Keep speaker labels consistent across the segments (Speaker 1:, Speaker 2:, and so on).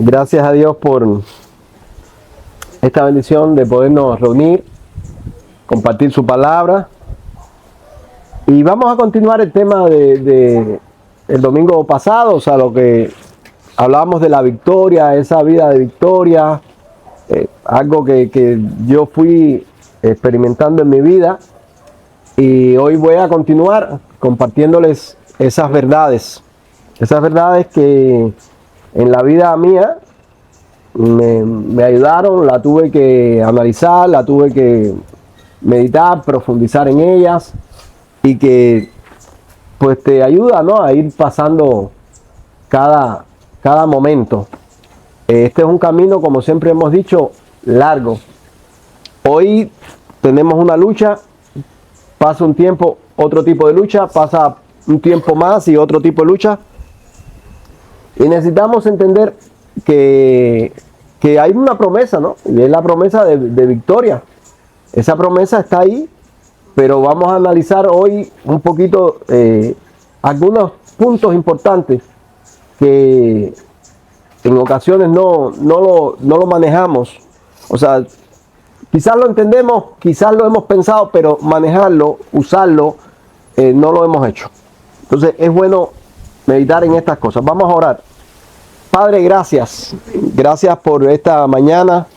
Speaker 1: Gracias a Dios por esta bendición de podernos reunir, compartir su palabra. Y vamos a continuar el tema de el domingo pasado, o sea, lo que hablábamos de la victoria, esa vida de victoria, algo que yo fui experimentando en mi vida. Y hoy voy a continuar compartiéndoles esas verdades que en la vida mía me ayudaron, la tuve que analizar, la tuve que meditar, profundizar en ellas y que pues te ayuda, ¿no?, a ir pasando cada momento. Este es un camino, como siempre hemos dicho, largo. Hoy tenemos una lucha, pasa un tiempo, otro tipo de lucha, pasa un tiempo más y otro tipo de lucha. Y necesitamos entender que hay una promesa, ¿no? Y es la promesa de victoria. Esa promesa está ahí, pero vamos a analizar hoy un poquito algunos puntos importantes que en ocasiones no lo manejamos. O sea, quizás lo entendemos, quizás lo hemos pensado, pero manejarlo, usarlo, no lo hemos hecho. Entonces es bueno meditar en estas cosas. Vamos a orar. Padre, gracias. Gracias por esta mañana,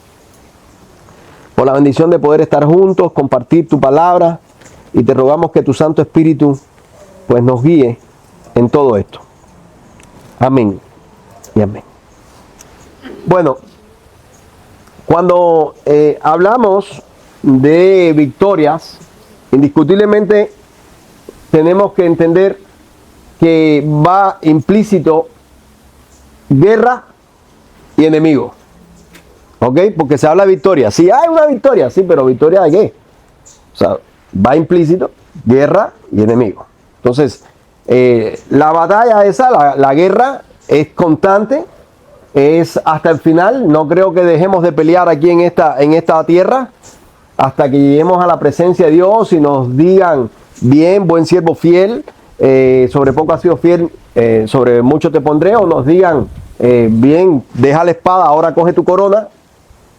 Speaker 1: por la bendición de poder estar juntos, compartir tu palabra, y te rogamos que tu Santo Espíritu pues nos guíe en todo esto. Amén y amén. Bueno, cuando hablamos de victorias, indiscutiblemente tenemos que entender que va implícito guerra y enemigo. ¿Ok? Porque se habla de victoria. Sí hay una victoria, sí, pero ¿victoria de qué? O sea, va implícito guerra y enemigo. Entonces, la batalla esa, la guerra es constante, es hasta el final. No creo que dejemos de pelear aquí en esta tierra hasta que lleguemos a la presencia de Dios y nos digan: bien, buen siervo fiel, sobre poco has sido fiel, sobre mucho te pondré. O nos digan: bien, deja la espada, ahora coge tu corona.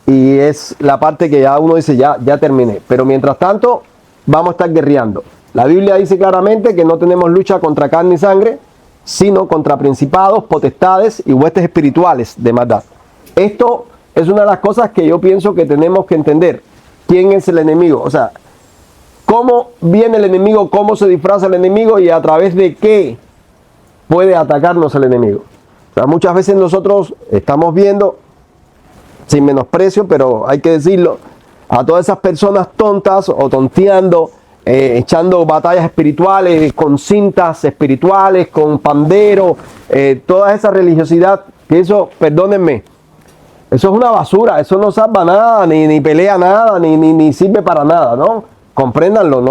Speaker 1: Y es la parte que ya uno dice: ya terminé. Pero mientras tanto vamos a estar guerreando. La Biblia dice claramente que no tenemos lucha contra carne y sangre, sino contra principados, potestades y huestes espirituales de maldad. Esto es una de las cosas que yo pienso que tenemos que entender. ¿Quién es el enemigo? O sea, ¿cómo viene el enemigo? ¿Cómo se disfraza el enemigo? ¿Y a través de qué puede atacarnos el enemigo? O sea, muchas veces nosotros estamos viendo, sin menosprecio, pero hay que decirlo, a todas esas personas tontas o tonteando, echando batallas espirituales, con cintas espirituales, con pandero, toda esa religiosidad, que eso, perdónenme, eso es una basura, eso no salva nada, ni pelea nada, ni sirve para nada, ¿no? Compréndanlo,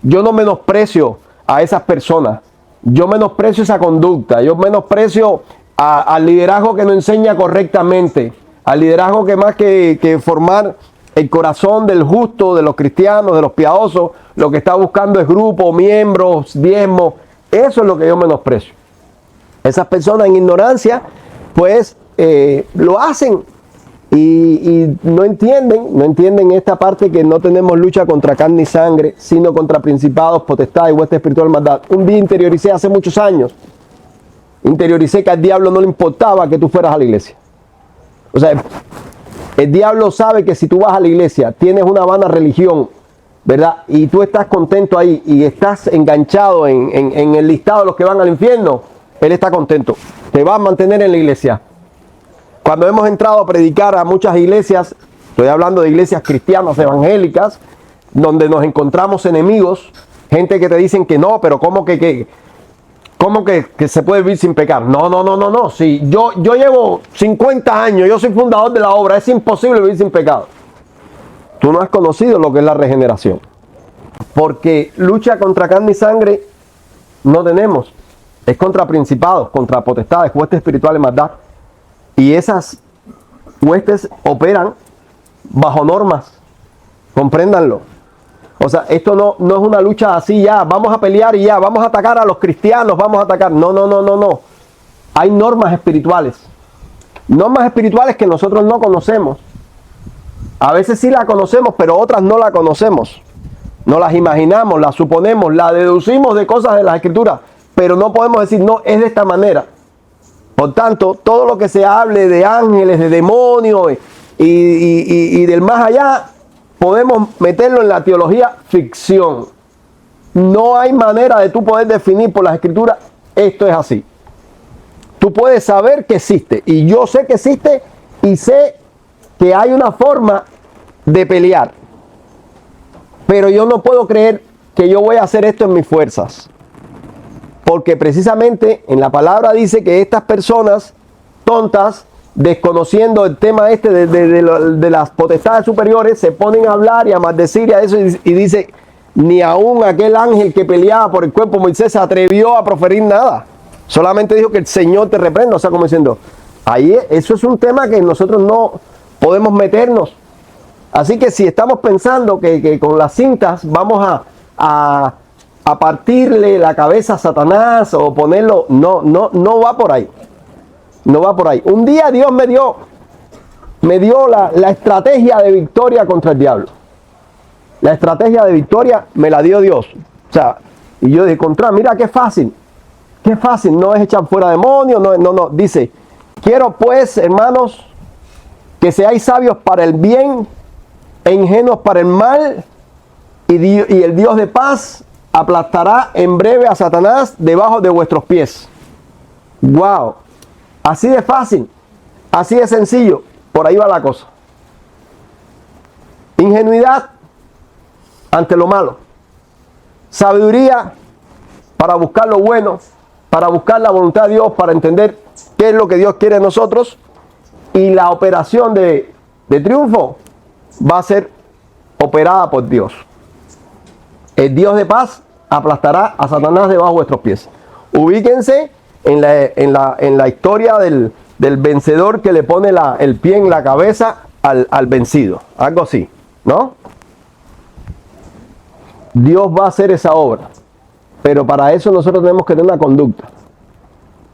Speaker 1: yo no menosprecio a esas personas, yo menosprecio esa conducta, yo menosprecio al liderazgo que no enseña correctamente, al liderazgo que más que formar el corazón del justo, de los cristianos, de los piadosos, lo que está buscando es grupo, miembros, diezmos. Eso es lo que yo menosprecio. Esas personas en ignorancia, pues lo hacen y no entienden esta parte, que no tenemos lucha contra carne y sangre, sino contra principados, potestades y huestes espirituales de maldad. Un día interioricé, hace muchos años, que al diablo no le importaba que tú fueras a la iglesia. O sea, el diablo sabe que si tú vas a la iglesia, tienes una vana religión, ¿verdad? Y tú estás contento ahí y estás enganchado en el listado de los que van al infierno, él está contento. Te va a mantener en la iglesia. Cuando hemos entrado a predicar a muchas iglesias, estoy hablando de iglesias cristianas evangélicas, donde nos encontramos enemigos, gente que te dicen que no, pero ¿cómo que se puede vivir sin pecar? No. Si yo llevo 50 años, yo soy fundador de la obra, es imposible vivir sin pecado. Tú no has conocido lo que es la regeneración. Porque lucha contra carne y sangre no tenemos. Es contra principados, contra potestades, huestes espirituales de maldad. Y esas huestes operan bajo normas. Compréndanlo. O sea, esto no es una lucha así ya, vamos a pelear y ya, vamos a atacar a los cristianos, vamos a atacar. No. Hay normas espirituales. normas espirituales que nosotros no conocemos. A veces sí las conocemos, pero otras no las conocemos. No las imaginamos, las suponemos, las deducimos de cosas de las Escrituras, pero no podemos decir, no, es de esta manera. Por tanto, todo lo que se hable de ángeles, de demonios y del más allá, podemos meterlo en la teología ficción. No hay manera de tú poder definir por las Escrituras, esto es así. Tú puedes saber que existe, y yo sé que existe, y sé que hay una forma de pelear. Pero yo no puedo creer que yo voy a hacer esto en mis fuerzas. Porque precisamente en la palabra dice que estas personas tontas, desconociendo el tema de las potestades superiores, se ponen a hablar y a maldecir y a eso, y dice, ni aún aquel ángel que peleaba por el cuerpo de Moisés se atrevió a proferir nada. Solamente dijo que el Señor te reprenda. O sea, como diciendo, ahí eso es un tema que nosotros no podemos meternos. Así que si estamos pensando que con las cintas vamos a partirle la cabeza a Satanás o ponerlo, no va por ahí. No va por ahí. Un día Dios me dio la estrategia de victoria contra el diablo. La estrategia de victoria me la dio Dios. O sea, y yo dije, mira qué fácil. Qué fácil, no es echar fuera demonios, no. Dice, quiero pues, hermanos, que seáis sabios para el bien e ingenuos para el mal, y el Dios de paz aplastará en breve a Satanás debajo de vuestros pies. ¡Wow! Así de fácil, así de sencillo, por ahí va la cosa. Ingenuidad ante lo malo. Sabiduría para buscar lo bueno, para buscar la voluntad de Dios, para entender qué es lo que Dios quiere de nosotros. Y la operación de triunfo va a ser operada por Dios. El Dios de paz aplastará a Satanás debajo de vuestros pies. Ubíquense en la historia del vencedor que le pone el pie en la cabeza al vencido. Algo así, ¿no? Dios va a hacer esa obra. Pero para eso nosotros tenemos que tener una conducta.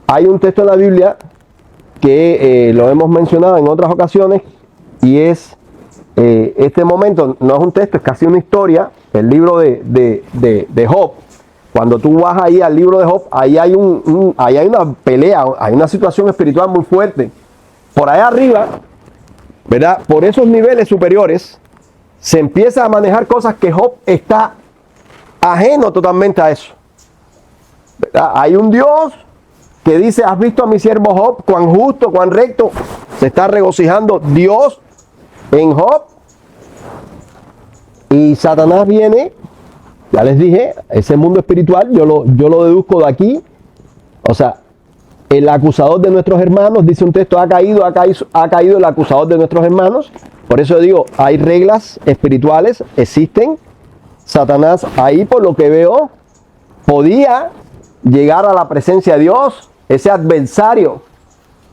Speaker 1: Hay un texto en la Biblia que lo hemos mencionado en otras ocasiones, y es este momento, no es un texto, es casi una historia, el libro de Job. Cuando tú vas ahí al libro de Job, ahí hay una pelea, hay una situación espiritual muy fuerte. Por ahí arriba, ¿verdad? Por esos niveles superiores, se empieza a manejar cosas que Job está ajeno totalmente a eso, ¿verdad? Hay un Dios que dice, ¿has visto a mi siervo Job? Cuán justo, cuán recto. Se está regocijando Dios en Job. Y Satanás viene, ya les dije, ese mundo espiritual, yo lo deduzco de aquí. O sea, el acusador de nuestros hermanos, dice un texto, ha caído el acusador de nuestros hermanos. Por eso digo, hay reglas espirituales, existen. Satanás ahí, por lo que veo, podía llegar a la presencia de Dios, ese adversario.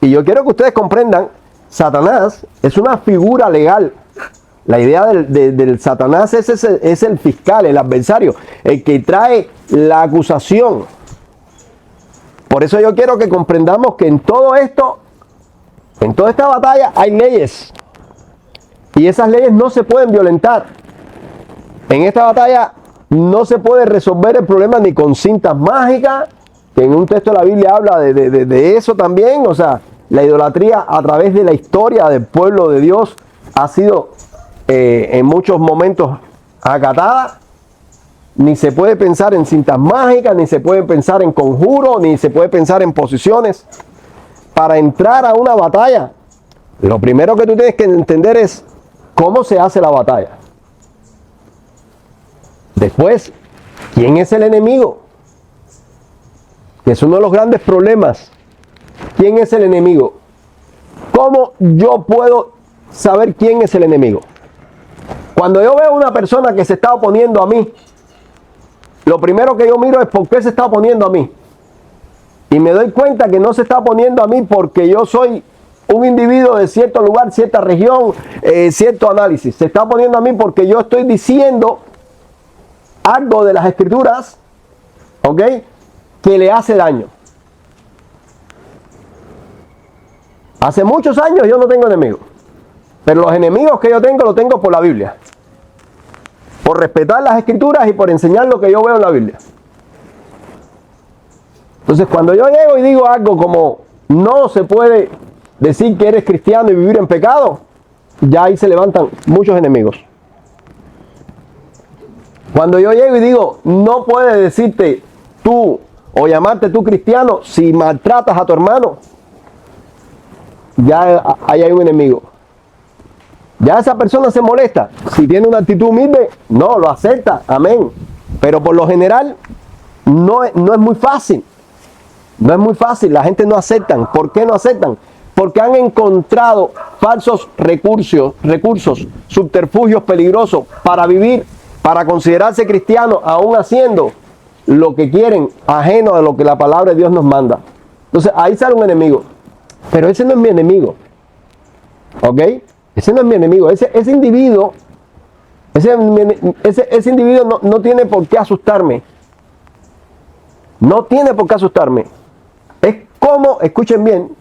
Speaker 1: Y yo quiero que ustedes comprendan, Satanás es una figura legal. La idea del Satanás es el fiscal, el adversario, el que trae la acusación. Por eso yo quiero que comprendamos que en todo esto, en toda esta batalla hay leyes. Y esas leyes no se pueden violentar. En esta batalla no se puede resolver el problema ni con cintas mágicas, que en un texto de la Biblia habla de eso también. O sea, la idolatría a través de la historia del pueblo de Dios ha sido en muchos momentos acatada. Ni se puede pensar en cintas mágicas, ni se puede pensar en conjuros, ni se puede pensar en posiciones. Para entrar a una batalla, lo primero que tú tienes que entender es cómo se hace la batalla. Después, ¿quién es el enemigo? Que es uno de los grandes problemas. ¿Quién es el enemigo? ¿Cómo yo puedo saber quién es el enemigo? Cuando yo veo a una persona que se está oponiendo a mí, lo primero que yo miro es por qué se está oponiendo a mí. Y me doy cuenta que no se está oponiendo a mí porque yo soy un individuo de cierto lugar, cierta región, cierto análisis. Se está oponiendo a mí porque yo estoy diciendo algo de las Escrituras, ¿ok?, que le hace daño. Hace muchos años yo no tengo enemigos. Pero los enemigos que yo tengo, los tengo por la Biblia. Por respetar las escrituras y por enseñar lo que yo veo en la Biblia. Entonces, cuando yo llego y digo algo como no se puede decir que eres cristiano y vivir en pecado, ya ahí se levantan muchos enemigos. Cuando yo llego y digo no puedes decirte tú o llamarte tú cristiano si maltratas a tu hermano, ya ahí hay un enemigo. Ya esa persona se molesta. Si tiene una actitud humilde, no, lo acepta, amén. Pero por lo general, no es muy fácil. No es muy fácil, la gente no aceptan. ¿Por qué no aceptan? Porque han encontrado falsos recursos, subterfugios peligrosos para vivir, para considerarse cristianos, aún haciendo lo que quieren, ajeno a lo que la palabra de Dios nos manda. Entonces ahí sale un enemigo. Pero ese no es mi enemigo. ¿Ok? Ese no es mi enemigo. Ese individuo, ese individuo no tiene por qué asustarme. No tiene por qué asustarme. Es como, escuchen bien,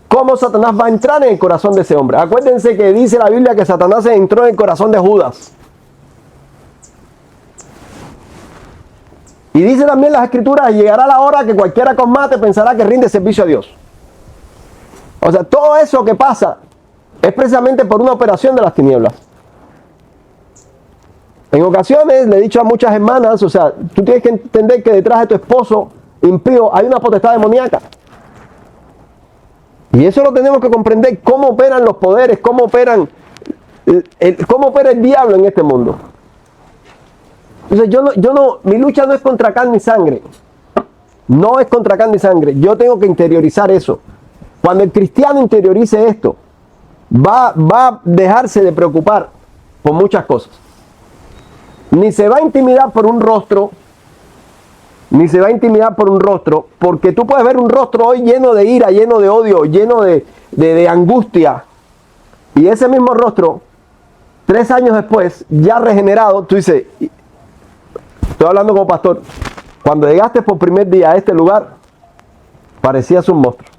Speaker 1: cómo Satanás va a entrar en el corazón de ese hombre. Acuérdense que dice la Biblia que Satanás entró en el corazón de Judas. Y dice también las escrituras, llegará la hora que cualquiera que os mate pensará que rinde servicio a Dios. O sea, todo eso que pasa es precisamente por una operación de las tinieblas. En ocasiones le he dicho a muchas hermanas, o sea, tú tienes que entender que detrás de tu esposo impío hay una potestad demoníaca. Y eso lo tenemos que comprender, cómo operan los poderes, cómo opera el diablo en este mundo. Entonces mi lucha no es contra carne y sangre. No es contra carne y sangre. Yo tengo que interiorizar eso. Cuando el cristiano interiorice esto, va a dejarse de preocupar por muchas cosas. Ni se va a intimidar por un rostro, porque tú puedes ver un rostro hoy lleno de ira, lleno de odio, lleno de angustia. Y ese mismo rostro, 3 años después, ya regenerado, tú dices, estoy hablando como pastor, cuando llegaste por primer día a este lugar, parecías un monstruo.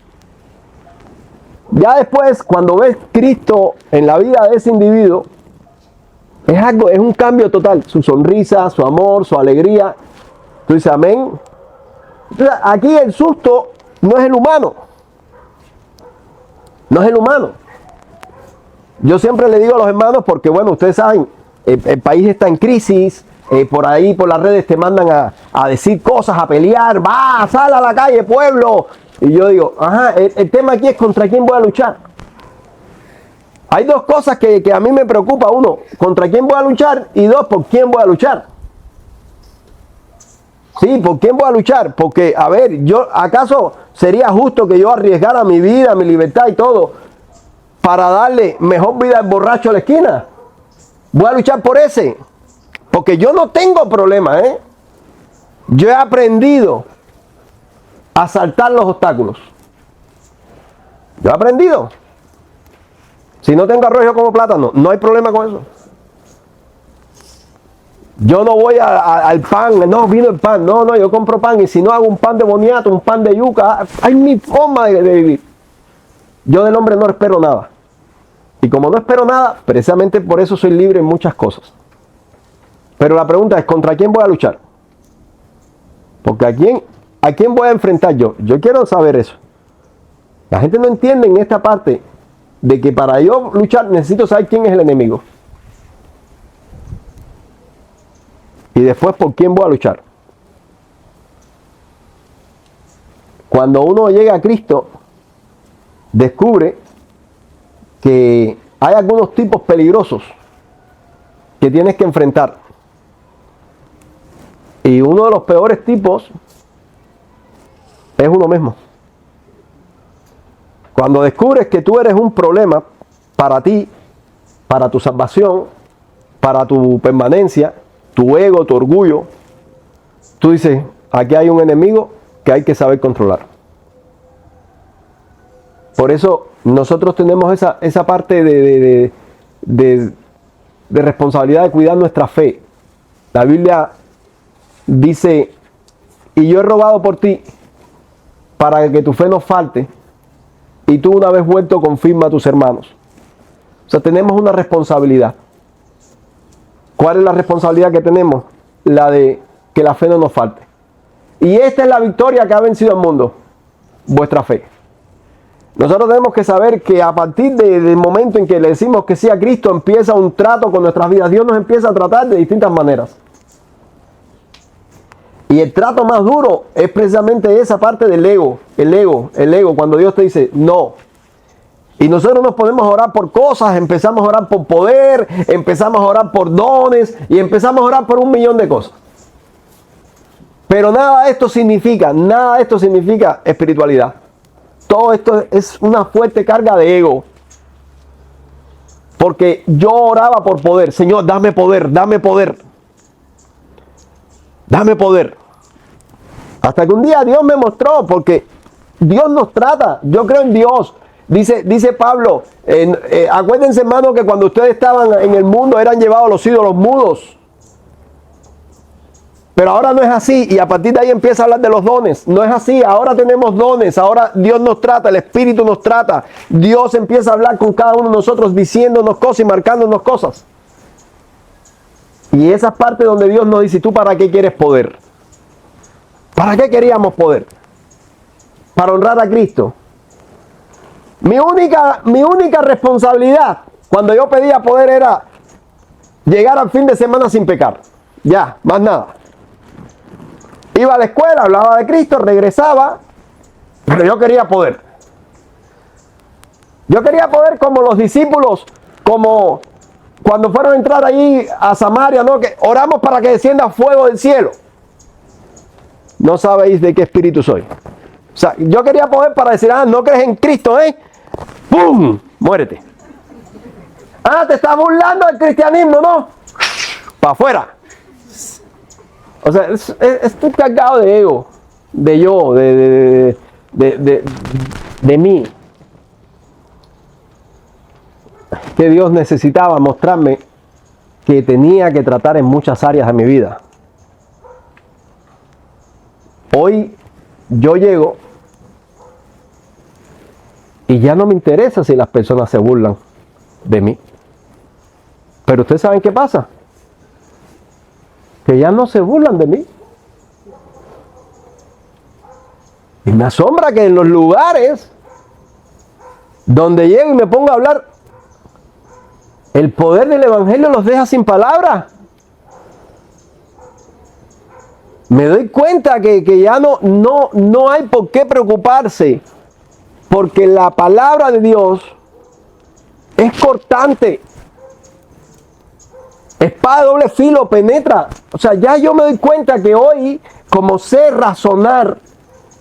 Speaker 1: Ya después, cuando ves Cristo en la vida de ese individuo, es un cambio total. Su sonrisa, su amor, su alegría. Tú dices, amén. Entonces, aquí el susto no es el humano. No es el humano. Yo siempre le digo a los hermanos, porque bueno, ustedes saben, el país está en crisis, por ahí, por las redes te mandan a decir cosas, a pelear, sal a la calle, pueblo. Y yo digo, el tema aquí es contra quién voy a luchar. Hay 2 cosas que a mí me preocupa. 1, contra quién voy a luchar, y 2, por quién voy a luchar. Sí, ¿por quién voy a luchar? Porque, a ver, ¿acaso sería justo que yo arriesgara mi vida, mi libertad y todo para darle mejor vida al borracho a la esquina? Voy a luchar por ese. Porque yo no tengo problema, Yo he aprendido a saltar los obstáculos. Yo he aprendido. Si no tengo arroz yo como plátano, no hay problema con eso. Yo no voy al pan, no, vino el pan, no, yo compro pan y si no hago un pan de boniato, un pan de yuca, hay mi forma de vivir. Yo del hombre no espero nada. Y como no espero nada, precisamente por eso soy libre en muchas cosas. Pero la pregunta es, ¿contra quién voy a luchar? Porque ¿a quién voy a enfrentar yo? Yo quiero saber eso. La gente no entiende en esta parte de que para yo luchar necesito saber quién es el enemigo. Y después por quién voy a luchar. Cuando uno llega a Cristo, descubre que hay algunos tipos peligrosos que tienes que enfrentar. Y uno de los peores tipos es uno mismo. Cuando descubres que tú eres un problema para ti, para tu salvación, para tu permanencia, tu ego, tu orgullo, tú dices, aquí hay un enemigo que hay que saber controlar. Por eso nosotros tenemos esa parte de responsabilidad de cuidar nuestra fe. La Biblia dice, y yo he rogado por ti para que tu fe no falte, y tú una vez vuelto confirma a tus hermanos. O sea, tenemos una responsabilidad. ¿Cuál es la responsabilidad que tenemos? La de que la fe no nos falte. Y esta es la victoria que ha vencido al mundo, vuestra fe. Nosotros tenemos que saber que a partir del momento en que le decimos que sí a Cristo, empieza un trato con nuestras vidas. Dios nos empieza a tratar de distintas maneras. Y el trato más duro es precisamente esa parte del ego, el ego, cuando Dios te dice no. Y nosotros nos podemos orar por cosas, empezamos a orar por poder, empezamos a orar por dones y empezamos a orar por 1.000.000 de cosas. Pero nada de esto significa espiritualidad. Todo esto es una fuerte carga de ego. Porque yo oraba por poder. Señor, dame poder, dame poder. Dame poder. Hasta que un día Dios me mostró, porque Dios nos trata. Yo creo en Dios. Dice Pablo, acuérdense, hermano, que cuando ustedes estaban en el mundo eran llevados los ídolos mudos. Pero ahora no es así, y a partir de ahí empieza a hablar de los dones. No es así, ahora tenemos dones, ahora Dios nos trata, el Espíritu nos trata. Dios empieza a hablar con cada uno de nosotros, diciéndonos cosas y marcándonos cosas. Y esa es parte donde Dios nos dice, ¿tú para qué quieres poder? ¿Para qué queríamos poder? Para honrar a Cristo. Mi única responsabilidad cuando yo pedía poder era llegar al fin de semana sin pecar. Ya, más nada. Iba a la escuela, hablaba de Cristo, regresaba, pero yo quería poder. Yo quería poder como los discípulos, como cuando fueron a entrar allí a Samaria, ¿no? Que oramos para que descienda fuego del cielo. No sabéis de qué espíritu soy. O sea, yo quería poder para decir, no crees en Cristo, ¡pum! Muérete. Te estás burlando del cristianismo, ¿no? Para afuera. O sea, estoy cargado de ego, de yo, de mí. Que Dios necesitaba mostrarme que tenía que tratar en muchas áreas de mi vida. Hoy yo llego y ya no me interesa si las personas se burlan de mí. Pero ustedes saben qué pasa. Que ya no se burlan de mí. Y me asombra que en los lugares donde llego y me pongo a hablar, el poder del Evangelio los deja sin palabras. Me doy cuenta que ya no hay por qué preocuparse, porque la palabra de Dios es cortante. Espada de doble filo, penetra. O sea, ya yo me doy cuenta que hoy, como sé razonar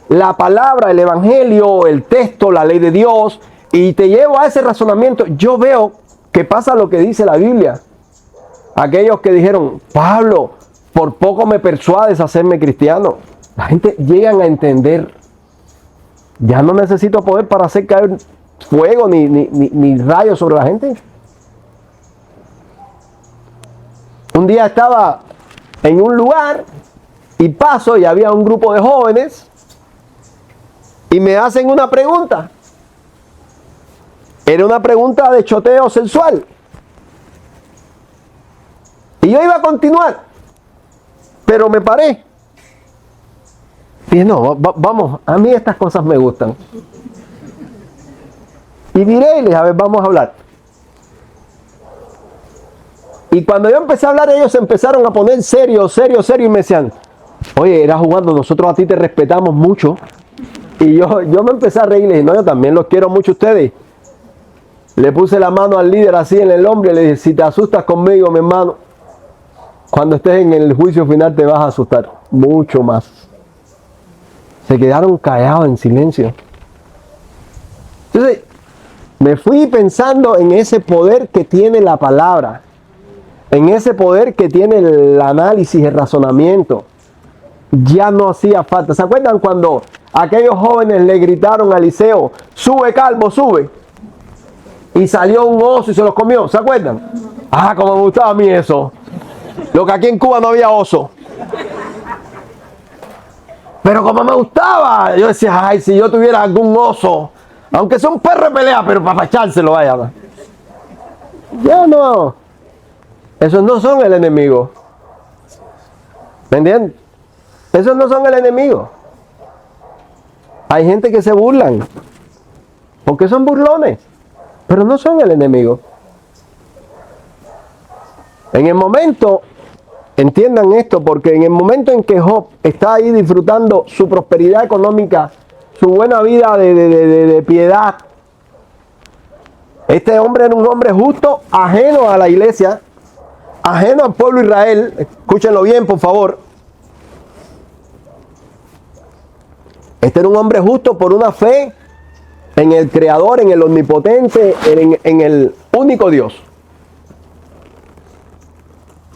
Speaker 1: la palabra, el Evangelio, el texto, la ley de Dios, y te llevo a ese razonamiento, yo veo que pasa lo que dice la Biblia. Aquellos que dijeron, Pablo, por poco me persuades a hacerme cristiano. La gente llegan a entender. Ya no necesito poder para hacer caer fuego ni rayos sobre la gente. Un día estaba en un lugar y paso y había un grupo de jóvenes y me hacen una pregunta. Era una pregunta de choteo sensual. Y yo iba a continuar, pero me paré. Y dije, no, vamos, a mí estas cosas me gustan. Y miré y les dije, a ver, vamos a hablar. Y cuando yo empecé a hablar, ellos empezaron a poner serio, y me decían, oye, era jugando, nosotros a ti te respetamos mucho. Y yo me empecé a reír y le dije, no, yo también los quiero mucho a ustedes. Le puse la mano al líder así en el hombro y le dije, si te asustas conmigo, mi hermano, cuando estés en el juicio final te vas a asustar mucho más. Se quedaron callados en silencio. Entonces, me fui pensando en ese poder que tiene la palabra, en ese poder que tiene el análisis, el razonamiento. Ya no hacía falta. ¿Se acuerdan cuando aquellos jóvenes le gritaron a Eliseo, sube calvo, sube? Y salió un oso y se los comió. ¿Se acuerdan? Como me gustaba a mí eso. Lo que aquí en Cuba no había oso. Pero como me gustaba, yo decía, ay, si yo tuviera algún oso Aunque sea un perro de pelea, pero para echárselo, vaya. Ya no. Esos no son el enemigo. ¿Me entiendes? Esos no son el enemigo. Hay gente que se burlan. Porque son burlones. Pero no son el enemigo. En el momento, entiendan esto, porque en el momento en que Job está ahí disfrutando su prosperidad económica, su buena vida de piedad, este hombre era un hombre justo, ajeno a la iglesia, ajeno al pueblo de Israel. Escúchenlo bien, por favor. Este era un hombre justo por una fe en el Creador, en el Omnipotente, en el único Dios.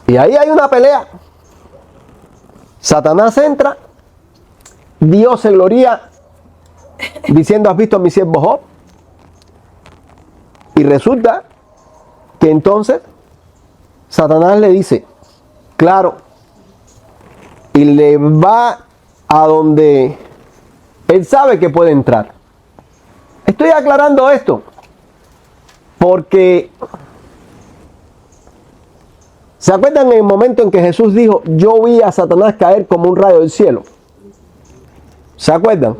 Speaker 1: Y ahí hay una pelea. Satanás entra, Dios se gloria diciendo: ¿has visto a mi siervo Job? Y resulta que entonces Satanás le dice, claro, y le va a donde él sabe que puede entrar. Estoy aclarando esto porque ¿se acuerdan en el momento en que Jesús dijo: yo vi a Satanás caer como un rayo del cielo? ¿Se acuerdan?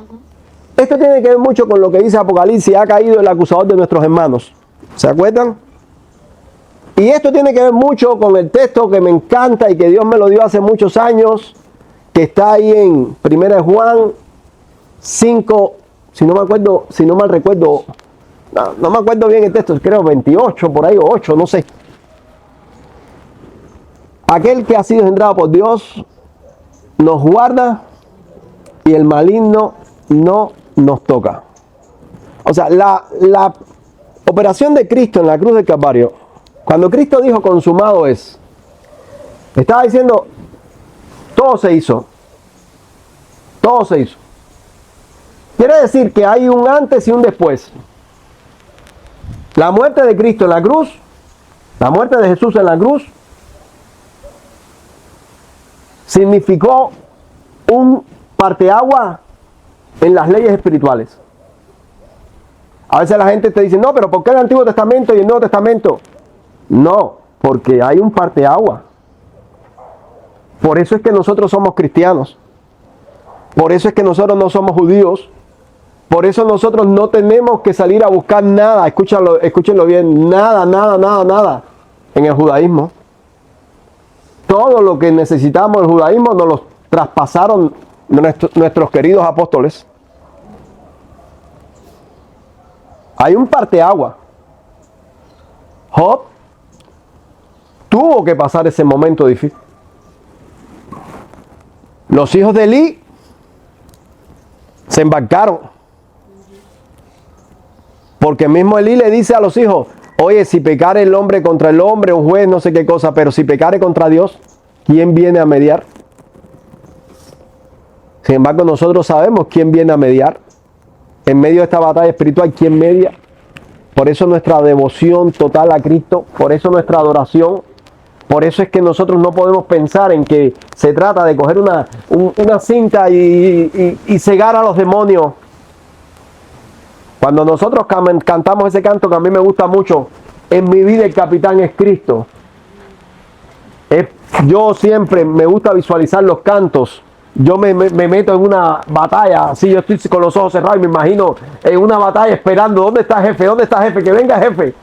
Speaker 1: Esto tiene que ver mucho con lo que dice Apocalipsis: ha caído el acusador de nuestros hermanos. ¿Se acuerdan? Y esto tiene que ver mucho con el texto que me encanta y que Dios me lo dio hace muchos años, que está ahí en 1 Juan 5, si no mal recuerdo, no me acuerdo bien el texto, creo 28 por ahí, o 8, no sé. Aquel que ha sido engendrado por Dios nos guarda y el maligno no nos toca. O sea, la operación de Cristo en la cruz del Calvario, cuando Cristo dijo consumado es, estaba diciendo todo se hizo. Todo se hizo. Quiere decir que hay un antes y un después. La muerte de Cristo en la cruz, la muerte de Jesús en la cruz, significó un parteagua en las leyes espirituales. A veces la gente te dice: no, pero ¿por qué el Antiguo Testamento y el Nuevo Testamento? No, porque hay un parteagua. Por eso es que nosotros somos cristianos. Por eso es que nosotros no somos judíos. Por eso nosotros no tenemos que salir a buscar nada. Escúchenlo bien. Nada en el judaísmo. Todo lo que necesitamos del judaísmo nos lo traspasaron nuestros queridos apóstoles. Hay un parteagua. Job tuvo que pasar ese momento difícil. Los hijos de Elí se embarcaron. Porque mismo Elí le dice a los hijos: oye, si pecare el hombre contra el hombre, un juez, no sé qué cosa, pero si pecare contra Dios, ¿quién viene a mediar? Sin embargo, nosotros sabemos quién viene a mediar. En medio de esta batalla espiritual, ¿quién media? Por eso nuestra devoción total a Cristo, por eso nuestra adoración, por eso es que nosotros no podemos pensar en que se trata de coger una cinta y cegar a los demonios. Cuando nosotros cantamos ese canto que a mí me gusta mucho, en mi vida el capitán es Cristo. Yo siempre me gusta visualizar los cantos. Yo me meto en una batalla, así yo estoy con los ojos cerrados y me imagino en una batalla esperando: ¿dónde está jefe? ¿Dónde está jefe? Que venga jefe.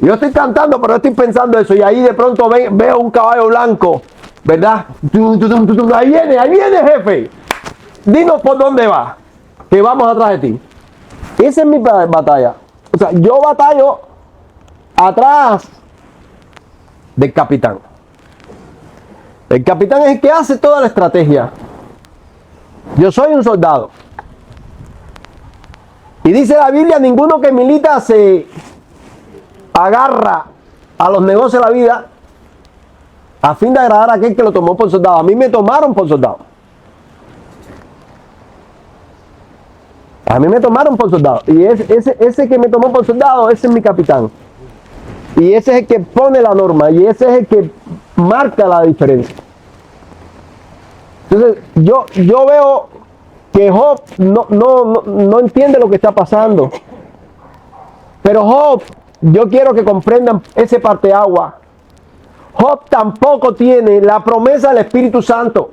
Speaker 1: Yo estoy cantando, pero estoy pensando eso, y ahí de pronto veo un caballo blanco, ¿verdad? Ahí viene jefe. Dinos por dónde va, que vamos atrás de ti. Esa es mi batalla. O sea, yo batallo atrás del capitán. El capitán es el que hace toda la estrategia. Yo soy un soldado. Y dice la Biblia: ninguno que milita se agarra a los negocios de la vida a fin de agradar a aquel que lo tomó por soldado. A mí me tomaron por soldado. A mí me tomaron por soldado. Y ese que me tomó por soldado, ese es mi capitán. Y ese es el que pone la norma. Y ese es el que marca la diferencia. Entonces, yo veo que Job no entiende lo que está pasando. Pero Job, yo quiero que comprendan ese parteagua. Job tampoco tiene la promesa del Espíritu Santo.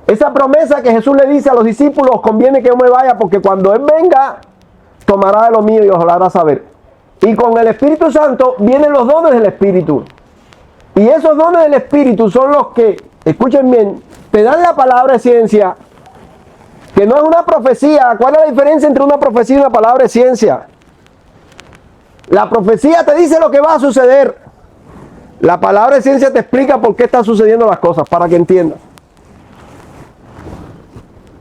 Speaker 1: Esa promesa que Jesús le dice a los discípulos, conviene que yo me vaya porque cuando Él venga, tomará de lo mío y os lo hará saber. Y con el Espíritu Santo vienen los dones del Espíritu. Y esos dones del Espíritu son los que, escuchen bien, te dan la palabra de ciencia, que no es una profecía. ¿Cuál es la diferencia entre una profecía y una palabra de ciencia? La profecía te dice lo que va a suceder. La palabra de ciencia te explica por qué están sucediendo las cosas, para que entiendas.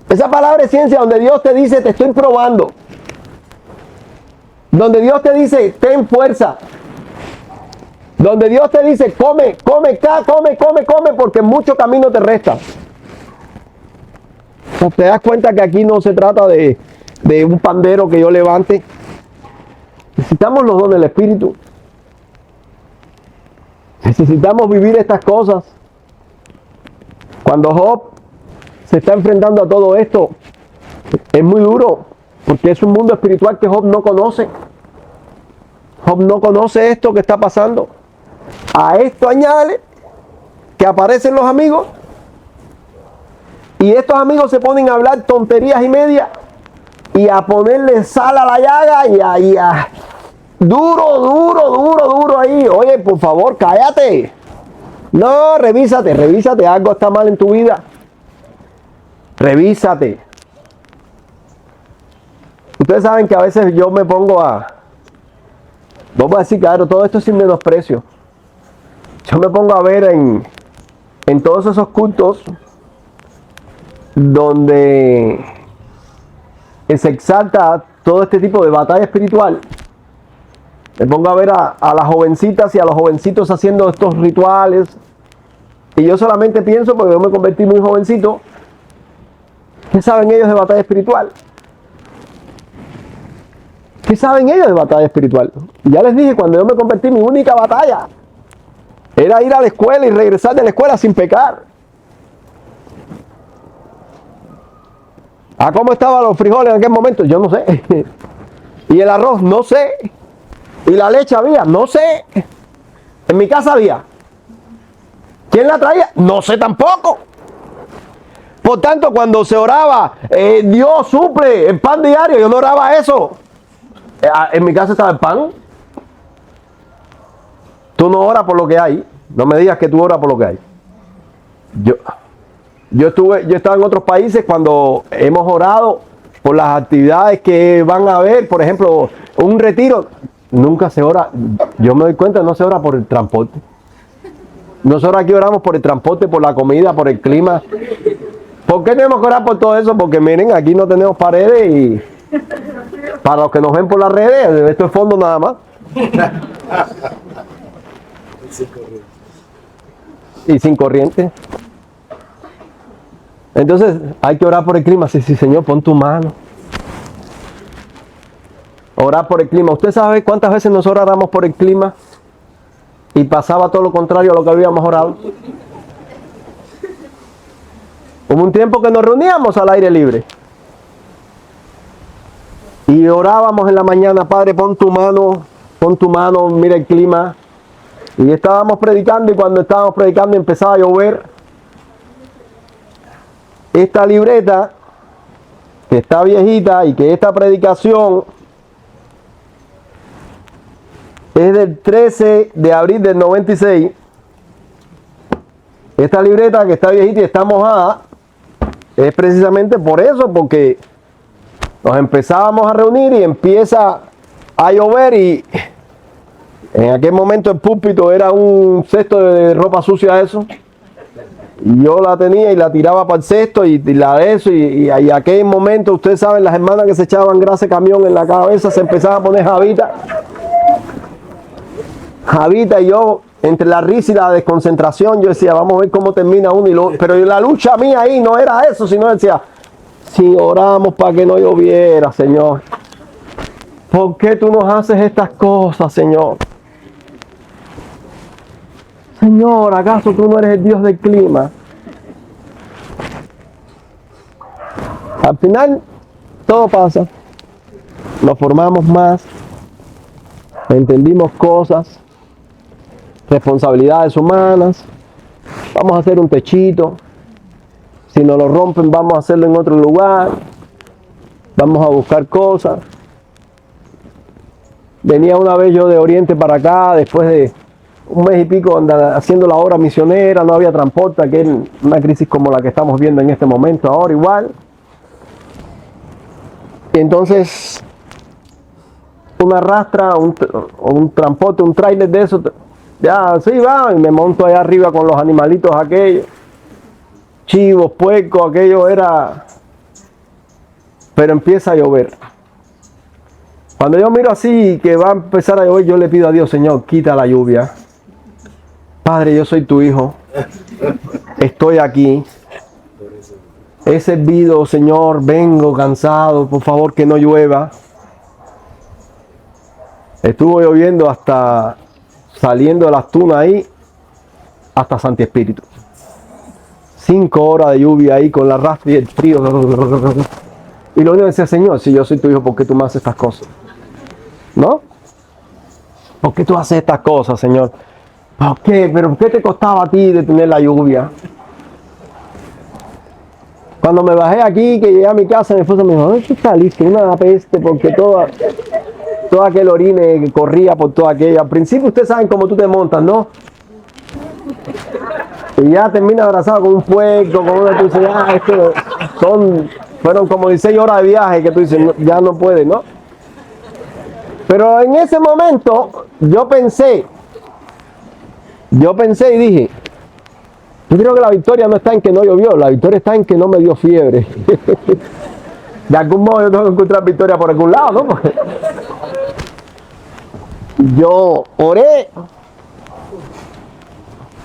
Speaker 1: Esa palabra de ciencia donde Dios te dice, te estoy probando. Donde Dios te dice, ten fuerza. Donde Dios te dice, come, porque mucho camino te resta. O te das cuenta que aquí no se trata de un pandero que yo levante. Necesitamos los dones del Espíritu. Necesitamos vivir estas cosas. Cuando Job se está enfrentando a todo esto, es muy duro, porque es un mundo espiritual que Job no conoce. Job no conoce esto que está pasando. A esto añádele que aparecen los amigos, y estos amigos se ponen a hablar tonterías y media, y a ponerle sal a la llaga, y a duro ahí. Oye, por favor, cállate. No, revísate, algo está mal en tu vida. Revísate. Ustedes saben que a veces yo me pongo vamos a decir, claro, todo esto es sin menosprecio. Yo me pongo a ver en todos esos cultos donde se exalta todo este tipo de batalla espiritual. Me pongo a ver a las jovencitas y a los jovencitos haciendo estos rituales. Y yo solamente pienso, porque yo me convertí muy jovencito, ¿qué saben ellos de batalla espiritual? ¿Qué saben ellos de batalla espiritual? Ya les dije, cuando yo me convertí, mi única batalla era ir a la escuela y regresar de la escuela sin pecar. ¿Cómo estaban los frijoles en aquel momento? Yo no sé. Y el arroz, no sé. Y la leche había, no sé. En mi casa había. ¿Quién la traía? No sé tampoco. Por tanto, cuando se oraba, Dios suple el pan diario, yo no oraba eso. En mi casa estaba el pan. Tú no oras por lo que hay. No me digas que tú oras por lo que hay. Yo estaba en otros países cuando hemos orado por las actividades que van a haber. Por ejemplo, un retiro. Nunca se ora. Yo me doy cuenta, no se ora por el transporte. Nosotros aquí oramos por el transporte, por la comida, por el clima. ¿Por qué tenemos que orar por todo eso? Porque miren, aquí no tenemos paredes y para los que nos ven por las redes, esto es fondo nada más. Y sin corriente. Entonces hay que orar por el clima. Sí, Señor, pon tu mano. Orar por el clima. ¿Usted sabe cuántas veces nosotros oramos por el clima y pasaba todo lo contrario a lo que habíamos orado? Hubo un tiempo que nos reuníamos al aire libre y orábamos en la mañana, Padre, pon tu mano, mira el clima. Y estábamos predicando, y cuando estábamos predicando empezaba a llover. Esta libreta, que está viejita, y que esta predicación es del 13 de abril del 96. Esta libreta que está viejita y está mojada, es precisamente por eso, porque nos empezábamos a reunir y empieza a llover, y en aquel momento el púlpito era un cesto de ropa sucia, eso. Y yo la tenía y la tiraba para el cesto y la de eso, y aquel momento, ustedes saben, las hermanas que se echaban grasa de camión en la cabeza se empezaban a poner Javita, y yo, entre la risa y la desconcentración, yo decía, vamos a ver cómo termina uno. Pero la lucha mía ahí no era eso, sino decía, si oramos para que no lloviera, Señor, ¿por qué tú nos haces estas cosas, Señor? Señor, ¿acaso tú no eres el Dios del clima? Al final, todo pasa. Nos formamos más, entendimos cosas, responsabilidades humanas, vamos a hacer un techito, si nos lo rompen vamos a hacerlo en otro lugar, vamos a buscar cosas. Venía una vez yo de Oriente para acá, después de un mes y pico haciendo la obra misionera, no había transporte, que es una crisis como la que estamos viendo en este momento, ahora igual. Y entonces, una rastra, un transporte, un tráiler de eso, ya, sí va, y me monto allá arriba con los animalitos aquellos, chivos, puercos, aquello era, pero empieza a llover. Cuando yo miro así que va a empezar a llover, yo le pido a Dios, Señor, quita la lluvia. Padre, yo soy tu hijo, estoy aquí, he servido, Señor, vengo cansado, por favor que no llueva. Estuvo lloviendo hasta saliendo de las tunas ahí, hasta Santi Espíritu. 5 horas de lluvia ahí con la rastra y el frío. Y lo único que decía, Señor, si yo soy tu hijo, ¿por qué tú me haces estas cosas? ¿No? ¿Por qué tú haces estas cosas, Señor? ¿Por qué? ¿Pero qué te costaba a ti detener la lluvia? Cuando me bajé aquí, que llegué a mi casa, mi esposa me dijo, ¿dónde tú saliste? Una peste, porque todo aquel orine que corría por todo aquello. Al principio ustedes saben cómo tú te montas, ¿no? Y ya termina abrazado con un puerco, con una, tú dices, fueron como 16 horas de viaje que tú dices, no, ya no puedes, ¿no? Pero en ese momento yo pensé y dije, yo creo que la victoria no está en que no llovió, la victoria está en que no me dio fiebre. De algún modo yo tengo que encontrar victoria por algún lado, ¿no? Porque yo oré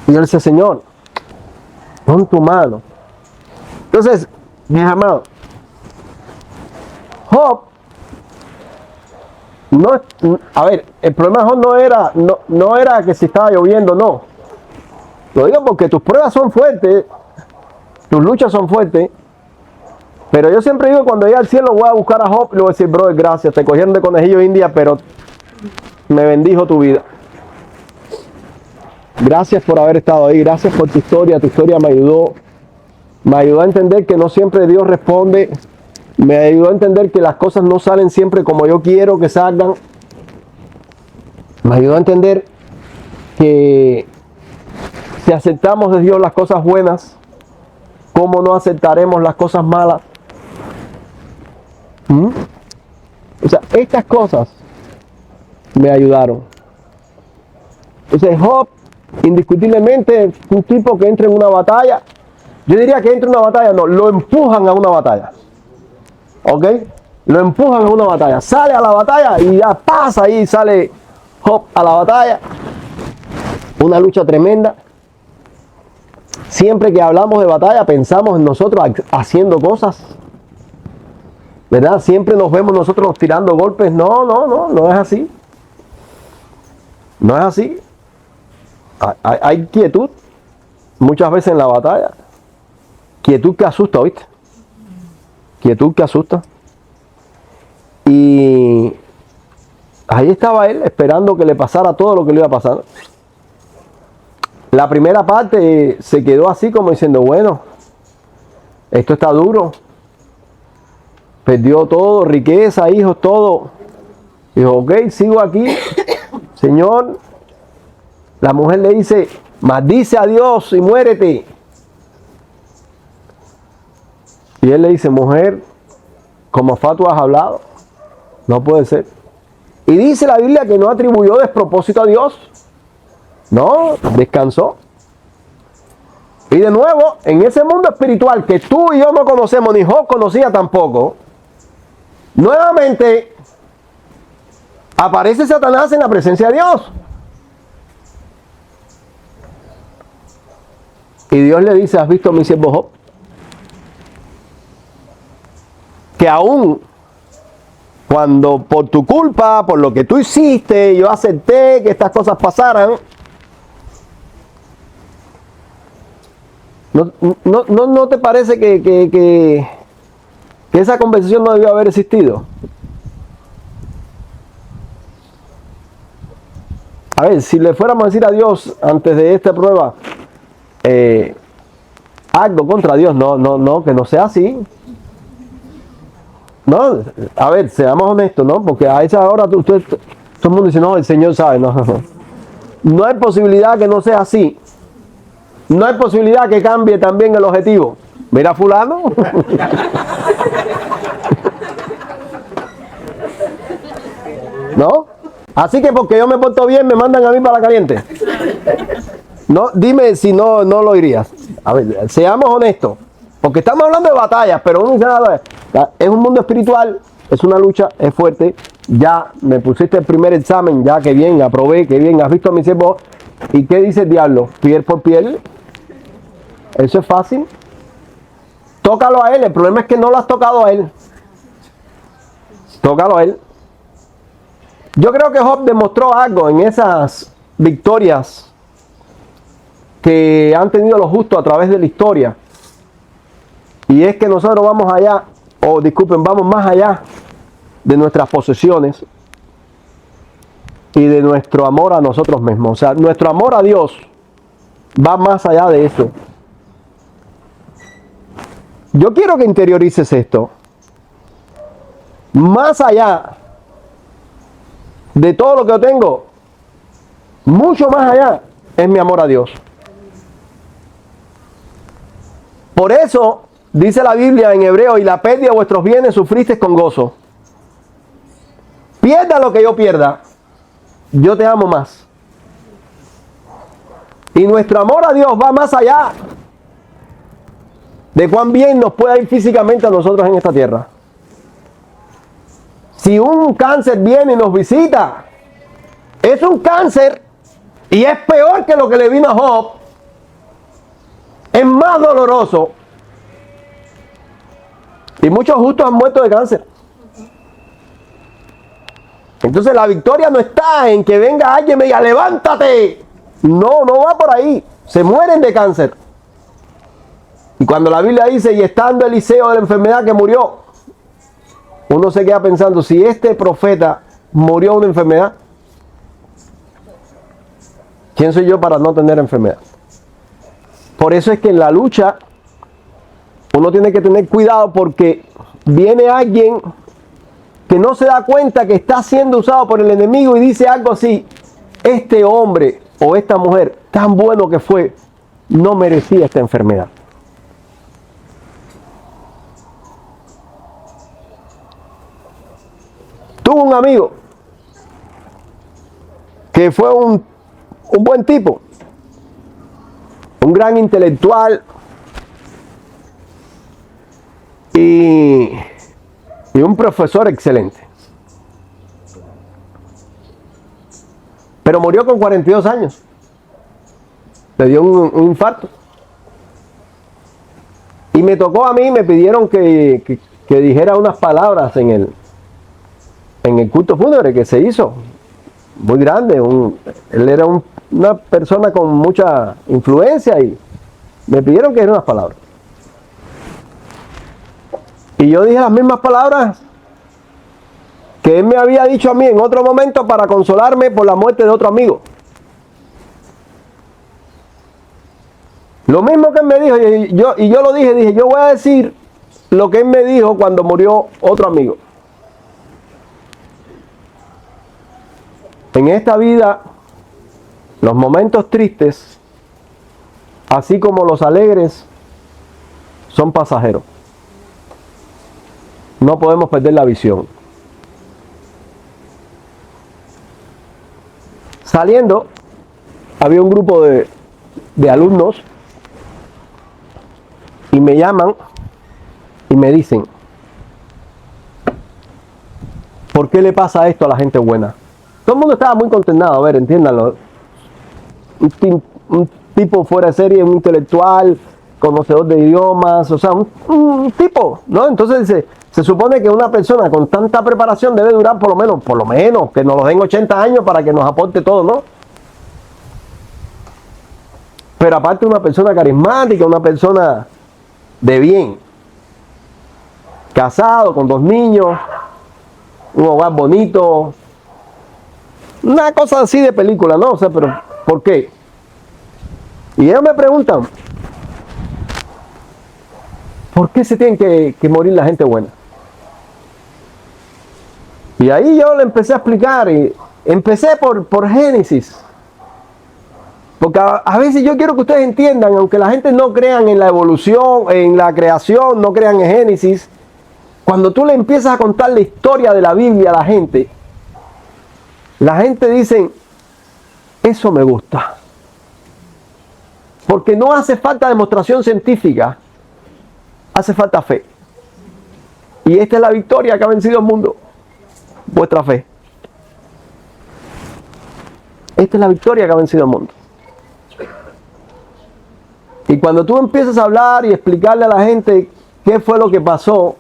Speaker 1: y yo le decía, Señor, pon tu mano. Entonces, mis amados, Job, el problema de Job no era que si estaba lloviendo, no. Lo digo porque tus pruebas son fuertes, tus luchas son fuertes, pero yo siempre digo, cuando llegue al cielo voy a buscar a Job y le voy a decir, brother, gracias, te cogieron de conejillo india, pero me bendijo tu vida. Gracias por haber estado ahí, gracias por tu historia me ayudó a entender que no siempre Dios responde, me ayudó a entender que las cosas no salen siempre como yo quiero que salgan, me ayudó a entender que si aceptamos de Dios las cosas buenas, ¿cómo no aceptaremos las cosas malas? O sea, estas cosas me ayudaron. Entonces Job, indiscutiblemente, un tipo que entra en una batalla, yo diría que entra en una batalla, no, lo empujan a una batalla. ¿Ok? Lo empujan a una batalla. Sale a la batalla y ya pasa ahí, sale Job a la batalla. Una lucha tremenda. Siempre que hablamos de batalla, pensamos en nosotros haciendo cosas. ¿Verdad? Siempre nos vemos nosotros tirando golpes. No es así. No es así. Hay quietud muchas veces en la batalla. Quietud que asusta, ¿oíste? Quietud que asusta. Y ahí estaba él esperando que le pasara todo lo que le iba a pasar. La primera parte se quedó así como diciendo, bueno, esto está duro. Perdió todo, riqueza, hijos, todo. Dijo, ok, sigo aquí. Señor, la mujer le dice, maldice a Dios y muérete. Y él le dice, mujer, como tú has hablado, no puede ser. Y dice la Biblia que no atribuyó despropósito a Dios. No, descansó. Y de nuevo, en ese mundo espiritual que tú y yo no conocemos, ni Job conocía tampoco, nuevamente aparece Satanás en la presencia de Dios. Y Dios le dice, ¿has visto a mi siervo Job? Que aún cuando por tu culpa, por lo que tú hiciste, yo acepté que estas cosas pasaran, ¿no te parece que que esa conversación no debió haber existido. A ver, si le fuéramos a decir a Dios antes de esta prueba algo contra Dios, no, que no sea así. No, a ver, seamos honestos, ¿no? Porque a esa hora todo el mundo dice, no, el Señor sabe, no. No hay posibilidad que no sea así. No hay posibilidad que cambie también el objetivo. Mira fulano. ¿No? Así que porque yo me porto bien, me mandan a mí para la caliente. No, dime si no lo irías. A ver, seamos honestos. Porque estamos hablando de batallas, pero uno dice nada. Es un mundo espiritual, es una lucha, es fuerte. Ya me pusiste el primer examen, ya que bien, aprobé, que bien, has visto a mi siervo. ¿Y qué dice el diablo? Piel por piel. Eso es fácil. Tócalo a él. El problema es que no lo has tocado a él. Tócalo a él. Yo creo que Job demostró algo en esas victorias que han tenido los justos a través de la historia. Y es que nosotros vamos allá, vamos más allá de nuestras posesiones y de nuestro amor a nosotros mismos. O sea, nuestro amor a Dios va más allá de eso. Yo quiero que interiorices esto. Más allá de todo lo que yo tengo, mucho más allá es mi amor a Dios. Por eso dice la Biblia en Hebreo, y la pérdida de vuestros bienes sufriste con gozo. Pierda lo que yo pierda, yo te amo más. Y nuestro amor a Dios va más allá de cuán bien nos pueda ir físicamente a nosotros en esta tierra. Si un cáncer viene y nos visita, es un cáncer y es peor que lo que le vino a Job. Es más doloroso. Y muchos justos han muerto de cáncer. Entonces la victoria no está en que venga alguien y me diga, levántate. No va por ahí. Se mueren de cáncer. Y cuando la Biblia dice, y estando Eliseo de la enfermedad que murió, uno se queda pensando, si este profeta murió de una enfermedad, ¿quién soy yo para no tener enfermedad? Por eso es que en la lucha uno tiene que tener cuidado, porque viene alguien que no se da cuenta que está siendo usado por el enemigo y dice algo así, este hombre o esta mujer tan bueno que fue, no merecía esta enfermedad. Tuve un amigo que fue un buen tipo, un gran intelectual y un profesor excelente. Pero murió con 42 años. Le dio un infarto. Y me tocó a mí, me pidieron que dijera unas palabras en el culto fúnebre que se hizo. Muy grande. Él era una persona con mucha influencia y me pidieron que dijera unas palabras. Y yo dije las mismas palabras que él me había dicho a mí en otro momento para consolarme por la muerte de otro amigo. Lo mismo que él me dijo, y yo lo dije, yo voy a decir lo que él me dijo cuando murió otro amigo. En esta vida, los momentos tristes, así como los alegres, son pasajeros. No podemos perder la visión. Saliendo, había un grupo de alumnos y me llaman y me dicen, ¿por qué le pasa esto a la gente buena? Todo el mundo estaba muy consternado, a ver, entiéndanlo. Un tipo fuera de serie, un intelectual, conocedor de idiomas, o sea, un tipo, ¿no? Entonces se supone que una persona con tanta preparación debe durar por lo menos, que nos lo den 80 años para que nos aporte todo, ¿no? Pero aparte una persona carismática, una persona de bien. casado, con 2 niños, un hogar bonito, una cosa así de película, ¿no? O sea, pero ¿por qué? Y ellos me preguntan, ¿por qué se tienen que morir la gente buena? Y ahí yo le empecé a explicar, y empecé por Génesis. Porque a veces yo quiero que ustedes entiendan, aunque la gente no crean en la evolución, en la creación, no crean en Génesis, cuando tú le empiezas a contar la historia de la Biblia a la gente dice, eso me gusta. Porque no hace falta demostración científica, hace falta fe. Y esta es la victoria que ha vencido el mundo, vuestra fe. Esta es la victoria que ha vencido el mundo. Y cuando tú empiezas a hablar y explicarle a la gente qué fue lo que pasó,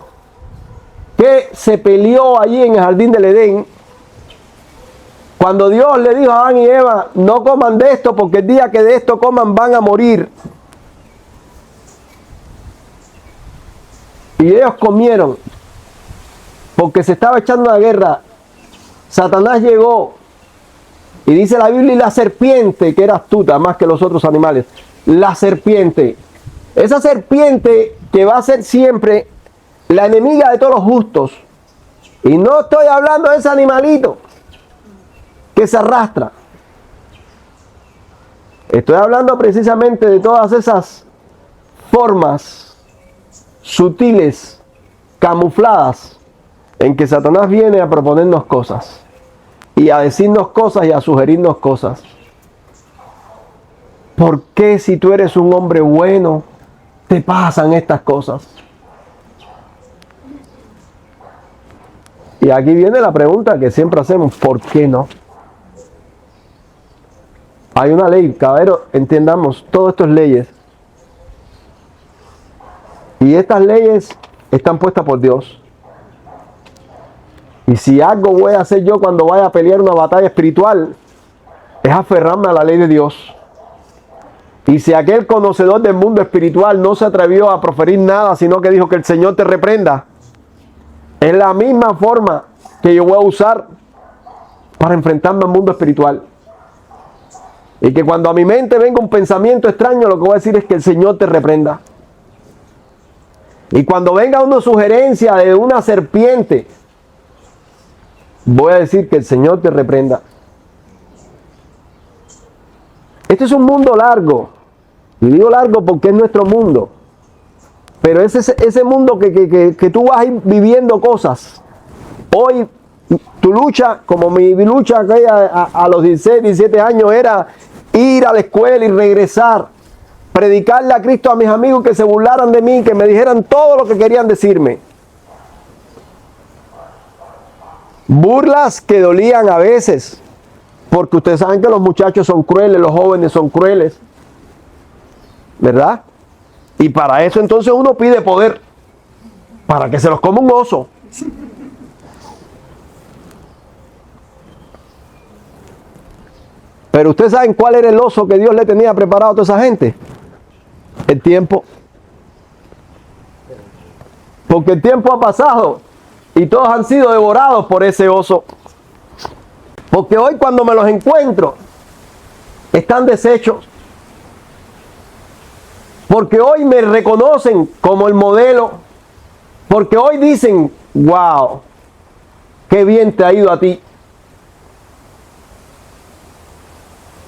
Speaker 1: qué se peleó allí en el jardín del Edén, cuando Dios le dijo a Adán y Eva, no coman de esto porque el día que de esto coman van a morir. Y ellos comieron porque se estaba echando una guerra. Satanás llegó y dice la Biblia, y la serpiente, que era astuta más que los otros animales, la serpiente, esa serpiente que va a ser siempre la enemiga de todos los justos. Y no estoy hablando de ese animalito que se arrastra. Estoy hablando precisamente de todas esas formas sutiles, camufladas, en que Satanás viene a proponernos cosas, y a decirnos cosas y a sugerirnos cosas. ¿Por qué si tú eres un hombre bueno te pasan estas cosas? Y aquí viene la pregunta que siempre hacemos, ¿por qué no? Hay una ley, caballero, entendamos, todo esto es leyes. Y estas leyes están puestas por Dios. Y si algo voy a hacer yo cuando vaya a pelear una batalla espiritual, es aferrarme a la ley de Dios. Y si aquel conocedor del mundo espiritual no se atrevió a proferir nada, sino que dijo que el Señor te reprenda, es la misma forma que yo voy a usar para enfrentarme al mundo espiritual. Y que cuando a mi mente venga un pensamiento extraño, lo que voy a decir es que el Señor te reprenda. Y cuando venga una sugerencia de una serpiente, voy a decir que el Señor te reprenda. Este es un mundo largo. Y digo largo porque es nuestro mundo. Pero es ese mundo que tú vas a ir viviendo cosas. Hoy tu lucha, como mi lucha a los 16, 17 años, era ir a la escuela y regresar. Predicarle a Cristo a mis amigos que se burlaran de mí, que me dijeran todo lo que querían decirme. Burlas que dolían a veces. Porque ustedes saben que los muchachos son crueles, los jóvenes son crueles. ¿Verdad? Y para eso entonces uno pide poder. Para que se los coma un oso. Pero ustedes saben cuál era el oso que Dios le tenía preparado a toda esa gente. El tiempo. Porque el tiempo ha pasado y todos han sido devorados por ese oso. Porque hoy cuando me los encuentro, están deshechos. Porque hoy me reconocen como el modelo. Porque hoy dicen, wow, qué bien te ha ido a ti.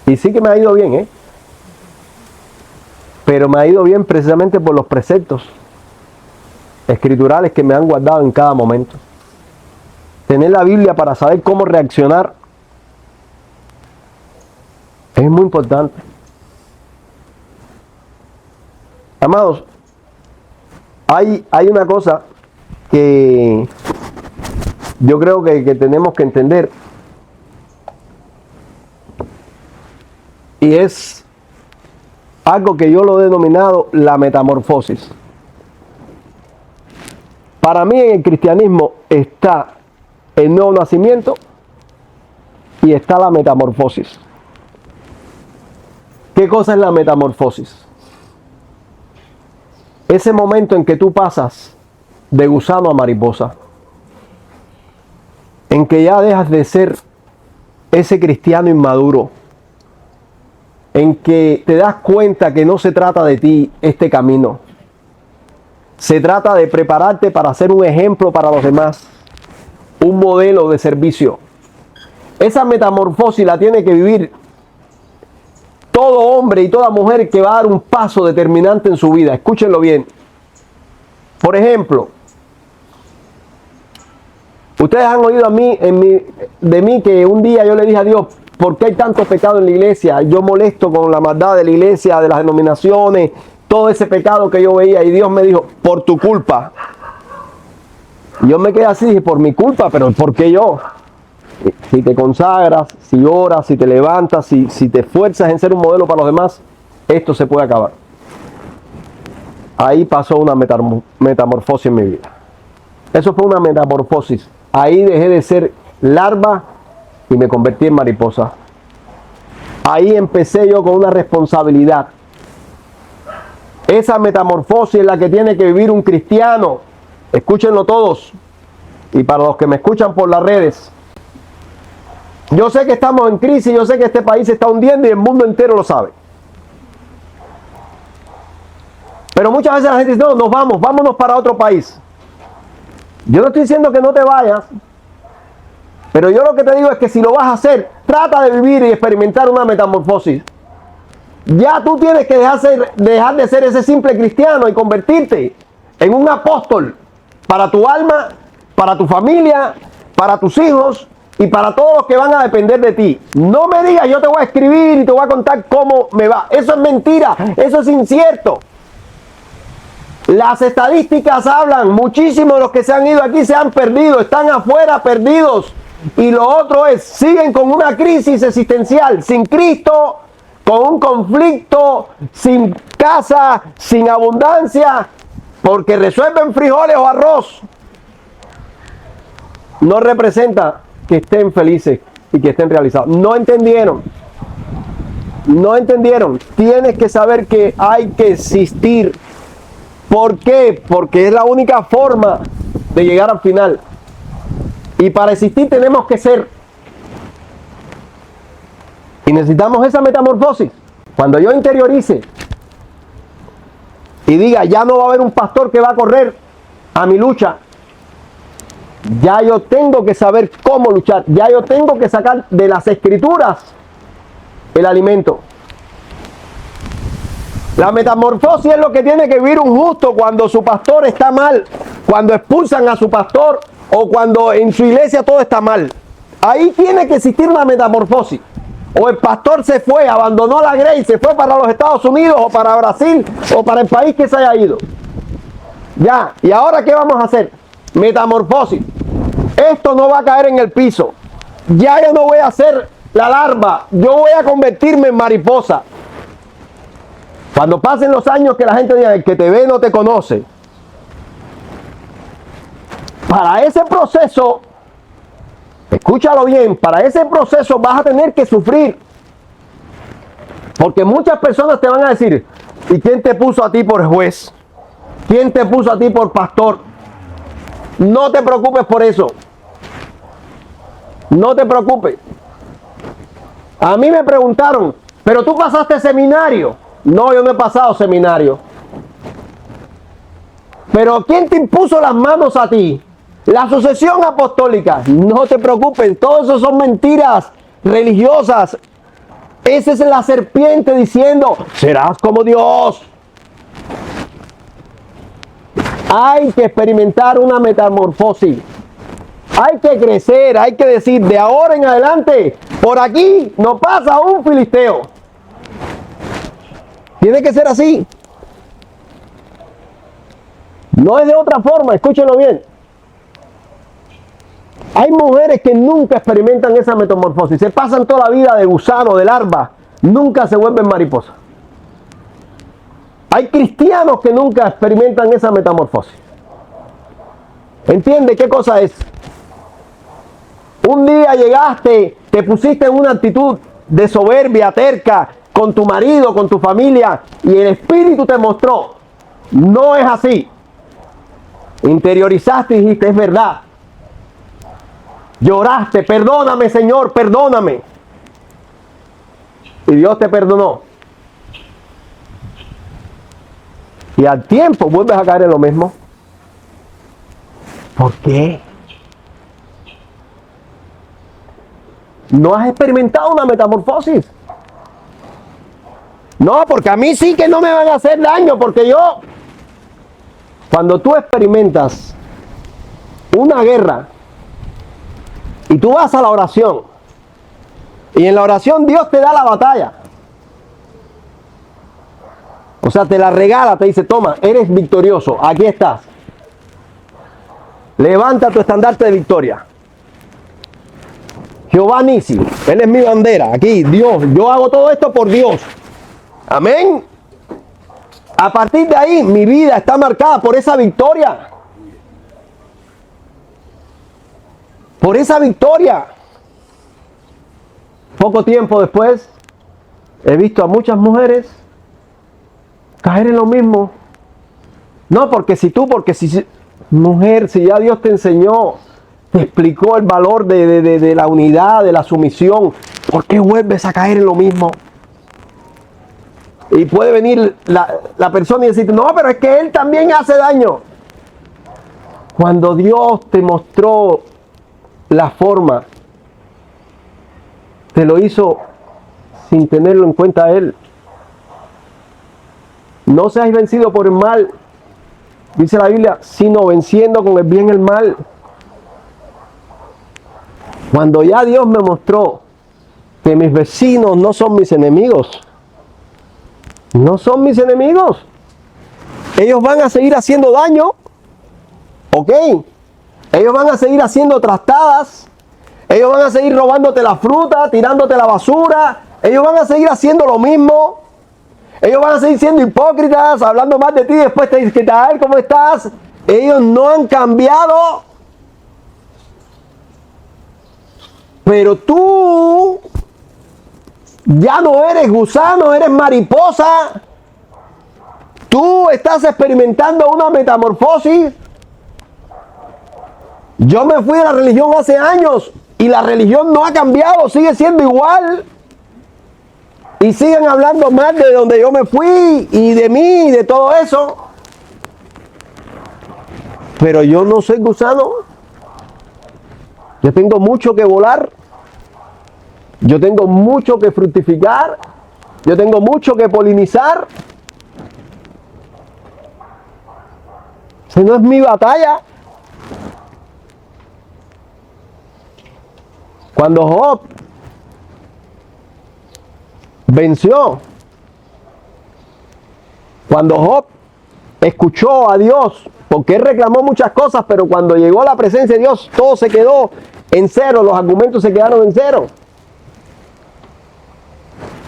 Speaker 1: Y sí que me ha ido bien, ¿eh? Pero me ha ido bien precisamente por los preceptos escriturales que me han guardado en cada momento. Tener la Biblia para saber cómo reaccionar es muy importante. Amados, hay una cosa que yo creo que tenemos que entender. Y es algo que yo lo he denominado la metamorfosis. Para mí en el cristianismo está el nuevo nacimiento y está la metamorfosis. ¿Qué cosa es la metamorfosis? Ese momento en que tú pasas de gusano a mariposa. En que ya dejas de ser ese cristiano inmaduro. En que te das cuenta que no se trata de ti este camino. Se trata de prepararte para ser un ejemplo para los demás. Un modelo de servicio. Esa metamorfosis la tiene que vivir todo hombre y toda mujer que va a dar un paso determinante en su vida. Escúchenlo bien. Por ejemplo, ustedes han oído de mí que un día yo le dije a Dios, ¿por qué hay tanto pecado en la iglesia? Yo molesto con la maldad de la iglesia, de las denominaciones, todo ese pecado que yo veía. Y Dios me dijo, por tu culpa. Yo me quedé así, dije, por mi culpa, pero ¿por qué yo? Si te consagras, si oras, si te levantas, si te esfuerzas en ser un modelo para los demás, esto se puede acabar. Ahí pasó una metamorfosis en mi vida. Eso fue una metamorfosis. Ahí dejé de ser larva y me convertí en mariposa. Ahí empecé yo con una responsabilidad. Esa metamorfosis es la que tiene que vivir un cristiano. Escúchenlo todos. Y para los que me escuchan por las redes. Yo sé que estamos en crisis, yo sé que este país se está hundiendo y el mundo entero lo sabe. Pero muchas veces la gente dice, no, vámonos para otro país. Yo no estoy diciendo que no te vayas, pero yo lo que te digo es que si lo vas a hacer, trata de vivir y experimentar una metamorfosis. Ya tú tienes que dejar de ser ese simple cristiano y convertirte en un apóstol para tu alma, para tu familia, para tus hijos y para todos los que van a depender de ti. No me digas, yo te voy a escribir y te voy a contar cómo me va. Eso es mentira, eso es incierto. Las estadísticas hablan, muchísimos de los que se han ido aquí se han perdido, están afuera perdidos. Y lo otro es, siguen con una crisis existencial, sin Cristo, con un conflicto, sin casa, sin abundancia, porque resuelven frijoles o arroz. No representa que estén felices y que estén realizados. No entendieron. No entendieron. Tienes que saber que hay que existir. ¿Por qué? Porque es la única forma de llegar al final. Y para existir tenemos que ser. Y necesitamos esa metamorfosis. Cuando yo interiorice y diga, ya no va a haber un pastor que va a correr a mi lucha. Ya yo tengo que saber cómo luchar. Ya yo tengo que sacar de las escrituras el alimento. La metamorfosis es lo que tiene que vivir un justo cuando su pastor está mal, cuando expulsan a su pastor o cuando en su iglesia todo está mal. Ahí tiene que existir una metamorfosis. O el pastor se fue, abandonó la Grace, se fue para los Estados Unidos o para Brasil o para el país que se haya ido. Ya, ¿y ahora qué vamos a hacer? Metamorfosis. Esto no va a caer en el piso. Ya yo no voy a ser la larva, yo voy a convertirme en mariposa. Cuando pasen los años que la gente diga, el que te ve no te conoce. Para ese proceso, escúchalo bien, para ese proceso vas a tener que sufrir. Porque muchas personas te van a decir, ¿y quién te puso a ti por juez? ¿Quién te puso a ti por pastor? No te preocupes por eso. No te preocupes. A mí me preguntaron, ¿pero tú pasaste seminario? No, yo no he pasado seminario. ¿Pero quién te impuso las manos a ti? La sucesión apostólica. No te preocupes, todo eso son mentiras religiosas. Esa es la serpiente diciendo, serás como Dios. Hay que experimentar una metamorfosis. Hay que crecer, hay que decir, de ahora en adelante, por aquí no pasa un filisteo. Tiene que ser así. No es de otra forma, escúchenlo bien. Hay mujeres que nunca experimentan esa metamorfosis. Se pasan toda la vida de gusano, de larva. Nunca se vuelven mariposas. Hay cristianos que nunca experimentan esa metamorfosis. ¿Entiende qué cosa es? Un día llegaste, te pusiste en una actitud de soberbia, terca, con tu marido, con tu familia, y el Espíritu te mostró, no es así. Interiorizaste y dijiste, es verdad. Lloraste, perdóname, Señor, perdóname. Y Dios te perdonó. Y al tiempo vuelves a caer en lo mismo. ¿Por qué? No has experimentado una metamorfosis. No, porque a mí sí que no me van a hacer daño, porque yo... Cuando tú experimentas una guerra y tú vas a la oración y en la oración Dios te da la batalla, o sea, te la regala, te dice, toma, eres victorioso, aquí estás, levanta tu estandarte de victoria. Jehová Nisi, Él es mi bandera, aquí, Dios, yo hago todo esto por Dios, amén. A partir de ahí, mi vida está marcada por esa victoria. Por esa victoria. Poco tiempo después, he visto a muchas mujeres caer en lo mismo. No, porque si mujer, si ya Dios te enseñó, te explicó el valor de la unidad, de la sumisión, ¿por qué vuelves a caer en lo mismo? Y puede venir la persona y decirte, no, pero es que él también hace daño. Cuando Dios te mostró la forma, te lo hizo sin tenerlo en cuenta a Él. No seáis vencido por el mal, dice la Biblia, sino venciendo con el bien el mal. Cuando ya Dios me mostró que mis vecinos no son mis enemigos, no son mis enemigos. Ellos van a seguir haciendo daño. ¿Ok? Ellos van a seguir haciendo trastadas. Ellos van a seguir robándote la fruta, tirándote la basura. Ellos van a seguir haciendo lo mismo. Ellos van a seguir siendo hipócritas, hablando más de ti. Después te dicen, ¿qué tal? ¿Cómo estás? Ellos no han cambiado. Pero tú... ya no eres gusano, eres mariposa. Tú estás experimentando una metamorfosis. Yo me fui de la religión hace años y la religión no ha cambiado, sigue siendo igual. Y siguen hablando más de donde yo me fui y de mí y de todo eso. Pero yo no soy gusano. Yo tengo mucho que volar. Yo tengo mucho que fructificar. Yo tengo mucho que polinizar. Esa no es mi batalla. Cuando Job venció, cuando Job escuchó a Dios, porque él reclamó muchas cosas, pero cuando llegó a la presencia de Dios, todo se quedó en cero, los argumentos se quedaron en cero.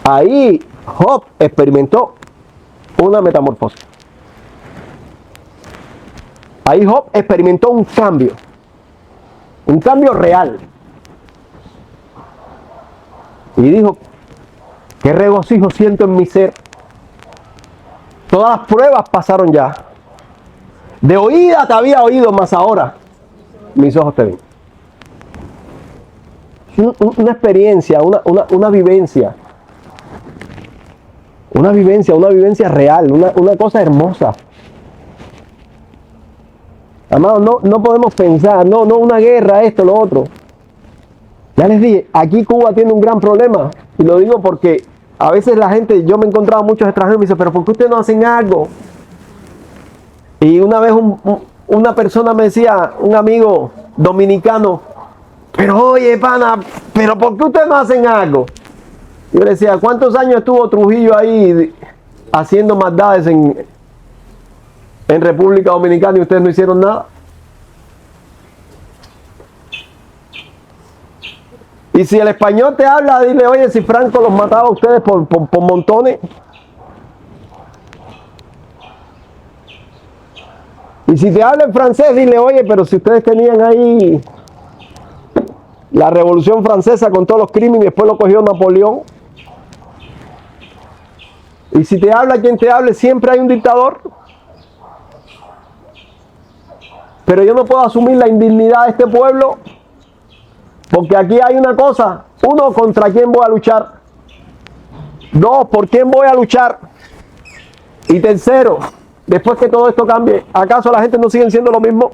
Speaker 1: Ahí Job experimentó una metamorfosis. Ahí Job experimentó un cambio real. Y dijo, qué regocijo siento en mi ser. Todas las pruebas pasaron ya. De oída te había oído, mas ahora mis ojos te ven. Una experiencia, una vivencia. Una vivencia real, una cosa hermosa. Amados, no podemos pensar, no una guerra, esto, lo otro. Ya les dije, aquí Cuba tiene un gran problema. Y lo digo porque a veces la gente, yo me he encontrado muchos extranjeros y me dicen, pero ¿por qué ustedes no hacen algo? Y una vez una persona me decía, un amigo dominicano, pero oye, pana, pero ¿por qué ustedes no hacen algo? Yo le decía, ¿cuántos años estuvo Trujillo ahí haciendo maldades en República Dominicana y ustedes no hicieron nada? Y si el español te habla, dile, oye, si Franco los mataba a ustedes por montones. Y si te habla en francés, dile, oye, pero si ustedes tenían ahí la Revolución Francesa con todos los crímenes y después lo cogió Napoleón. Y si te habla quien te hable, siempre hay un dictador. Pero yo no puedo asumir la indignidad de este pueblo, porque aquí hay una cosa. Uno, ¿contra quién voy a luchar? Dos, ¿por quién voy a luchar? Y tercero, después que todo esto cambie, ¿acaso la gente no sigue siendo lo mismo?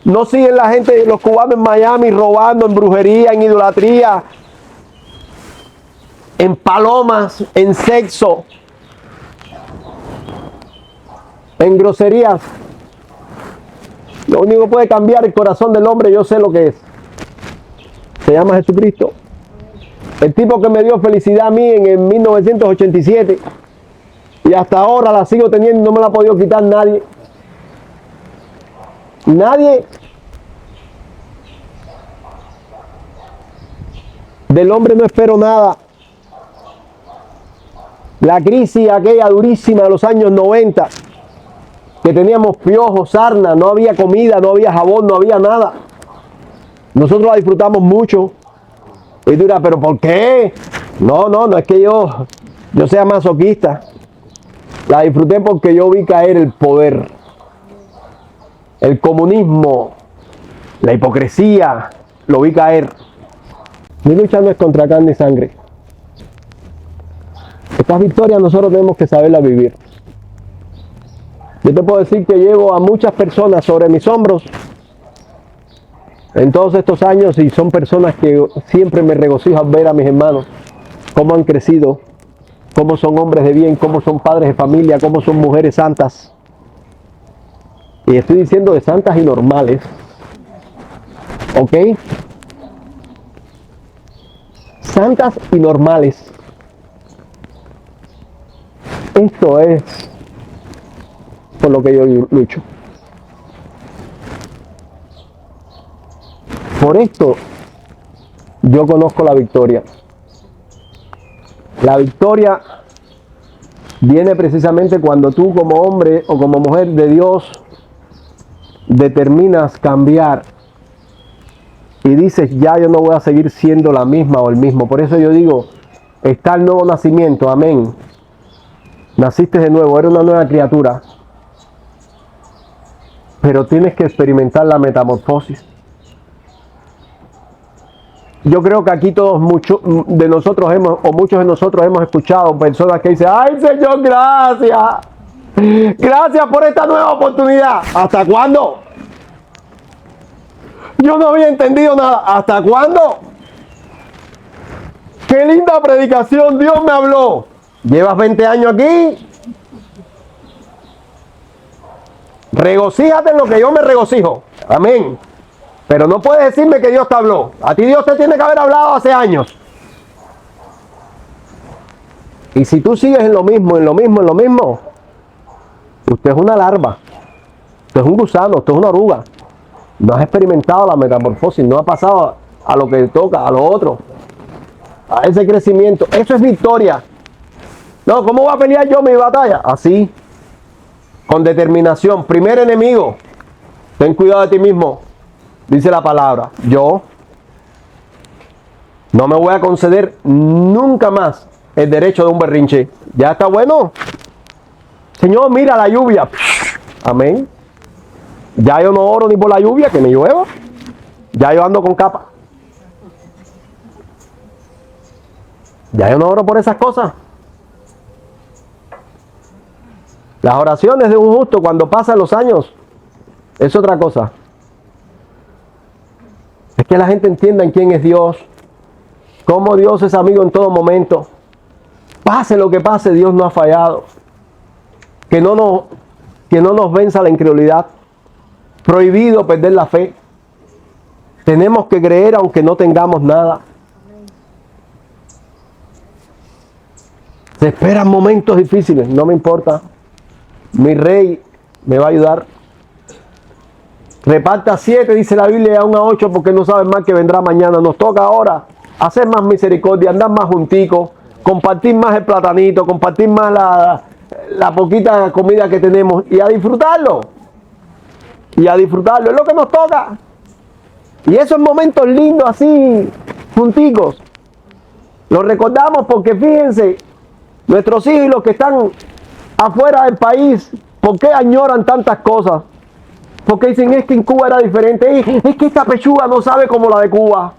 Speaker 1: ¿No siguen la gente, los cubanos en Miami, robando en brujería, en idolatría, en palomas, en sexo, en groserías? Lo único que puede cambiar el corazón del hombre, yo sé lo que es. Se llama Jesucristo. El tipo que me dio felicidad a mí en el 1987 y hasta ahora la sigo teniendo y no me la ha podido quitar nadie. Nadie. Del hombre no espero nada. La crisis aquella durísima de los años 90, que teníamos piojos, sarna, no había comida, no había jabón, no había nada. Nosotros la disfrutamos mucho. Y tú dirás, ¿pero por qué? No es que yo sea masoquista. La disfruté porque yo vi caer el poder, el comunismo, la hipocresía, lo vi caer. Mi lucha no es contra carne y sangre. Estas victorias nosotros tenemos que saberlas vivir. Yo te puedo decir que llevo a muchas personas sobre mis hombros en todos estos años y son personas que siempre me regocijan ver a mis hermanos, cómo han crecido, cómo son hombres de bien, cómo son padres de familia, cómo son mujeres santas. Y estoy diciendo de santas y normales. ¿Ok? Santas y normales. Esto es por lo que yo lucho. Por esto yo conozco la victoria. La victoria viene precisamente cuando tú como hombre o como mujer de Dios determinas cambiar y dices, ya yo no voy a seguir siendo la misma o el mismo. Por eso yo digo, está el nuevo nacimiento, amén. Naciste de nuevo, eres una nueva criatura. Pero tienes que experimentar la metamorfosis. Yo creo que aquí todos, muchos de nosotros hemos escuchado personas que dicen, ¡ay, Señor, gracias! Gracias por esta nueva oportunidad. ¿Hasta cuándo? Yo no había entendido nada. ¿Hasta cuándo? ¡Qué linda predicación! Dios me habló. ¿Llevas 20 años aquí? Regocíjate en lo que yo me regocijo. Amén. Pero no puedes decirme que Dios te habló. A ti Dios te tiene que haber hablado hace años. Y si tú sigues en lo mismo, usted es una larva. Usted es un gusano, usted es una oruga. No has experimentado la metamorfosis, no ha pasado a lo que toca, a lo otro. A ese crecimiento. Eso es victoria. No, ¿cómo voy a pelear yo mi batalla? Así. Con determinación. Primer enemigo. Ten cuidado de ti mismo. Dice la palabra, yo no me voy a conceder nunca más el derecho de un berrinche. ¿Ya está bueno? Señor, mira la lluvia. Amén. Ya yo no oro ni por la lluvia, que me llueva. Ya yo ando con capa. Ya yo no oro por esas cosas. Las oraciones de un justo cuando pasan los años es otra cosa. Es que la gente entienda en quién es Dios, cómo Dios es amigo en todo momento. Pase lo que pase, Dios no ha fallado. Que no nos venza la incredulidad. Prohibido perder la fe. Tenemos que creer aunque no tengamos nada. Se esperan momentos difíciles, no me importa. Mi rey me va a ayudar. Reparta 7, dice la Biblia, y aún a 8, porque no saben más que vendrá mañana. Nos toca ahora hacer más misericordia, andar más junticos, compartir más el platanito, compartir más la poquita comida que tenemos y a disfrutarlo. Y a disfrutarlo, es lo que nos toca. Y esos momentos lindos así, junticos, los recordamos porque fíjense, nuestros hijos y los que están afuera del país, ¿por qué añoran tantas cosas? Porque dicen, es que en Cuba era diferente. Es que esta pechuga no sabe como la de Cuba.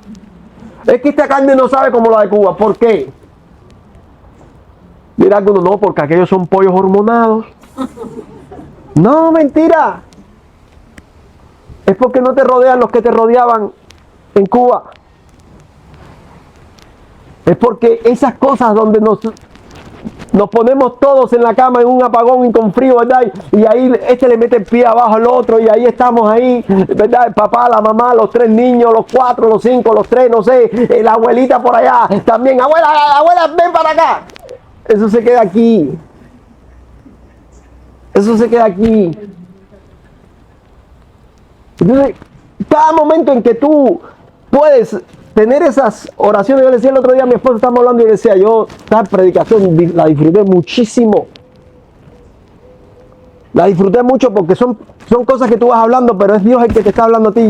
Speaker 1: Es que esta carne no sabe como la de Cuba. ¿Por qué? Mira algunos, no, porque aquellos son pollos hormonados. No, mentira. Es porque no te rodean los que te rodeaban en Cuba. Es porque esas cosas donde nos ponemos todos en la cama en un apagón y con frío, ¿verdad? Y ahí este le mete el pie abajo al otro y ahí estamos ahí, ¿verdad? El papá, la mamá, los 3 niños, los 4, los 5, los 3, no sé, la abuelita por allá también. Abuela, ven para acá. Eso se queda aquí. Eso se queda aquí. Entonces, cada momento en que tú puedes tener esas oraciones, yo le decía el otro día a mi esposa, estábamos hablando y le decía, yo esta predicación la disfruté muchísimo. La disfruté mucho porque son cosas que tú vas hablando, pero es Dios el que te está hablando a ti.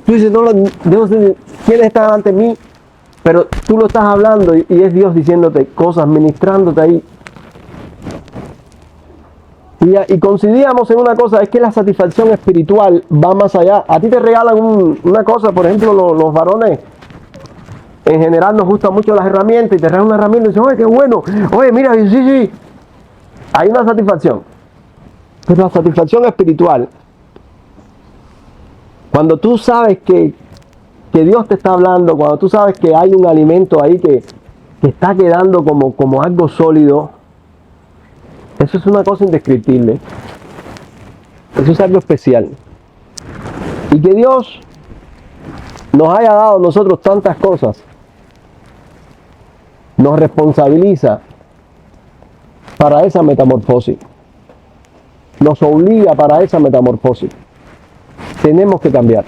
Speaker 1: Tú dices, no sé quién está delante de mí, pero tú lo estás hablando y es Dios diciéndote cosas, ministrándote ahí. Y coincidíamos en una cosa, es que la satisfacción espiritual va más allá. A ti te regalan una cosa, por ejemplo, los varones, en general nos gustan mucho las herramientas y te regalan una herramienta y dicen, oye, qué bueno, oye, mira, sí, hay una satisfacción. Pero la satisfacción espiritual, cuando tú sabes que Dios te está hablando, cuando tú sabes que hay un alimento ahí que está quedando como algo sólido, eso es una cosa indescriptible. Eso es algo especial. Y que Dios nos haya dado a nosotros tantas cosas, nos responsabiliza para esa metamorfosis. Nos obliga para esa metamorfosis. Tenemos que cambiar.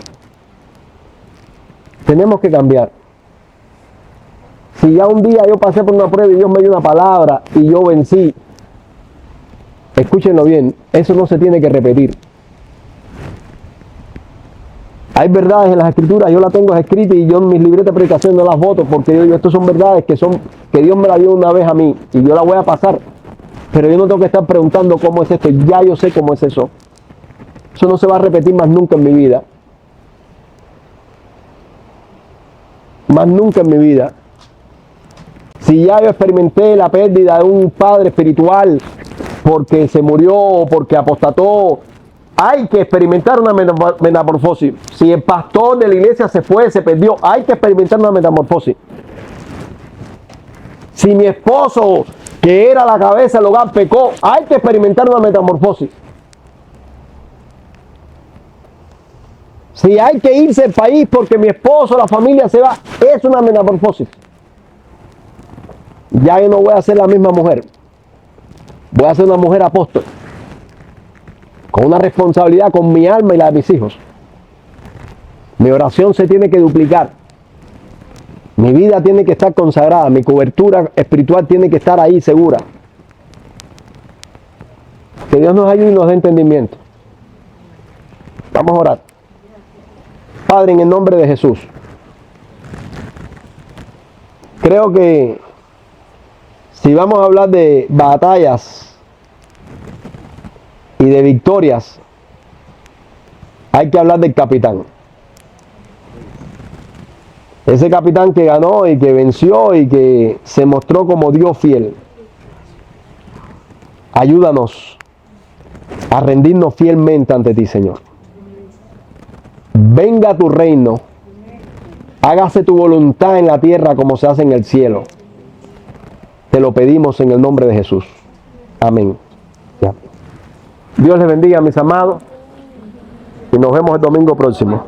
Speaker 1: Tenemos que cambiar. Si ya un día yo pasé por una prueba y Dios me dio una palabra y yo vencí, escúchenlo bien, eso no se tiene que repetir. Hay verdades en las escrituras, yo las tengo escritas y yo en mis libretas de predicación no las voto porque yo digo, estas son verdades que Dios me las dio una vez a mí y yo las voy a pasar. Pero yo no tengo que estar preguntando cómo es esto, ya yo sé cómo es eso. Eso no se va a repetir más nunca en mi vida. Más nunca en mi vida. Si ya yo experimenté la pérdida de un padre espiritual porque se murió o porque apostató, hay que experimentar una metamorfosis. Si el pastor de la iglesia se fue, se perdió, hay que experimentar una metamorfosis. Si mi esposo, que era la cabeza del hogar, pecó, hay que experimentar una metamorfosis. Si hay que irse del país porque mi esposo, la familia se va, es una metamorfosis. Ya yo no voy a ser la misma mujer. Voy a ser una mujer apóstol. Con una responsabilidad con mi alma y la de mis hijos. Mi oración se tiene que duplicar. Mi vida tiene que estar consagrada. Mi cobertura espiritual tiene que estar ahí segura. Que Dios nos ayude y nos dé entendimiento. Vamos a orar. Padre, en el nombre de Jesús. Creo que si vamos a hablar de batallas y de victorias, hay que hablar del capitán. Ese capitán que ganó y que venció y que se mostró como Dios fiel. Ayúdanos a rendirnos fielmente ante ti, Señor. Venga tu reino. Hágase tu voluntad en la tierra como se hace en el cielo. Te lo pedimos en el nombre de Jesús. Amén. Ya. Dios les bendiga, mis amados. Y nos vemos el domingo próximo.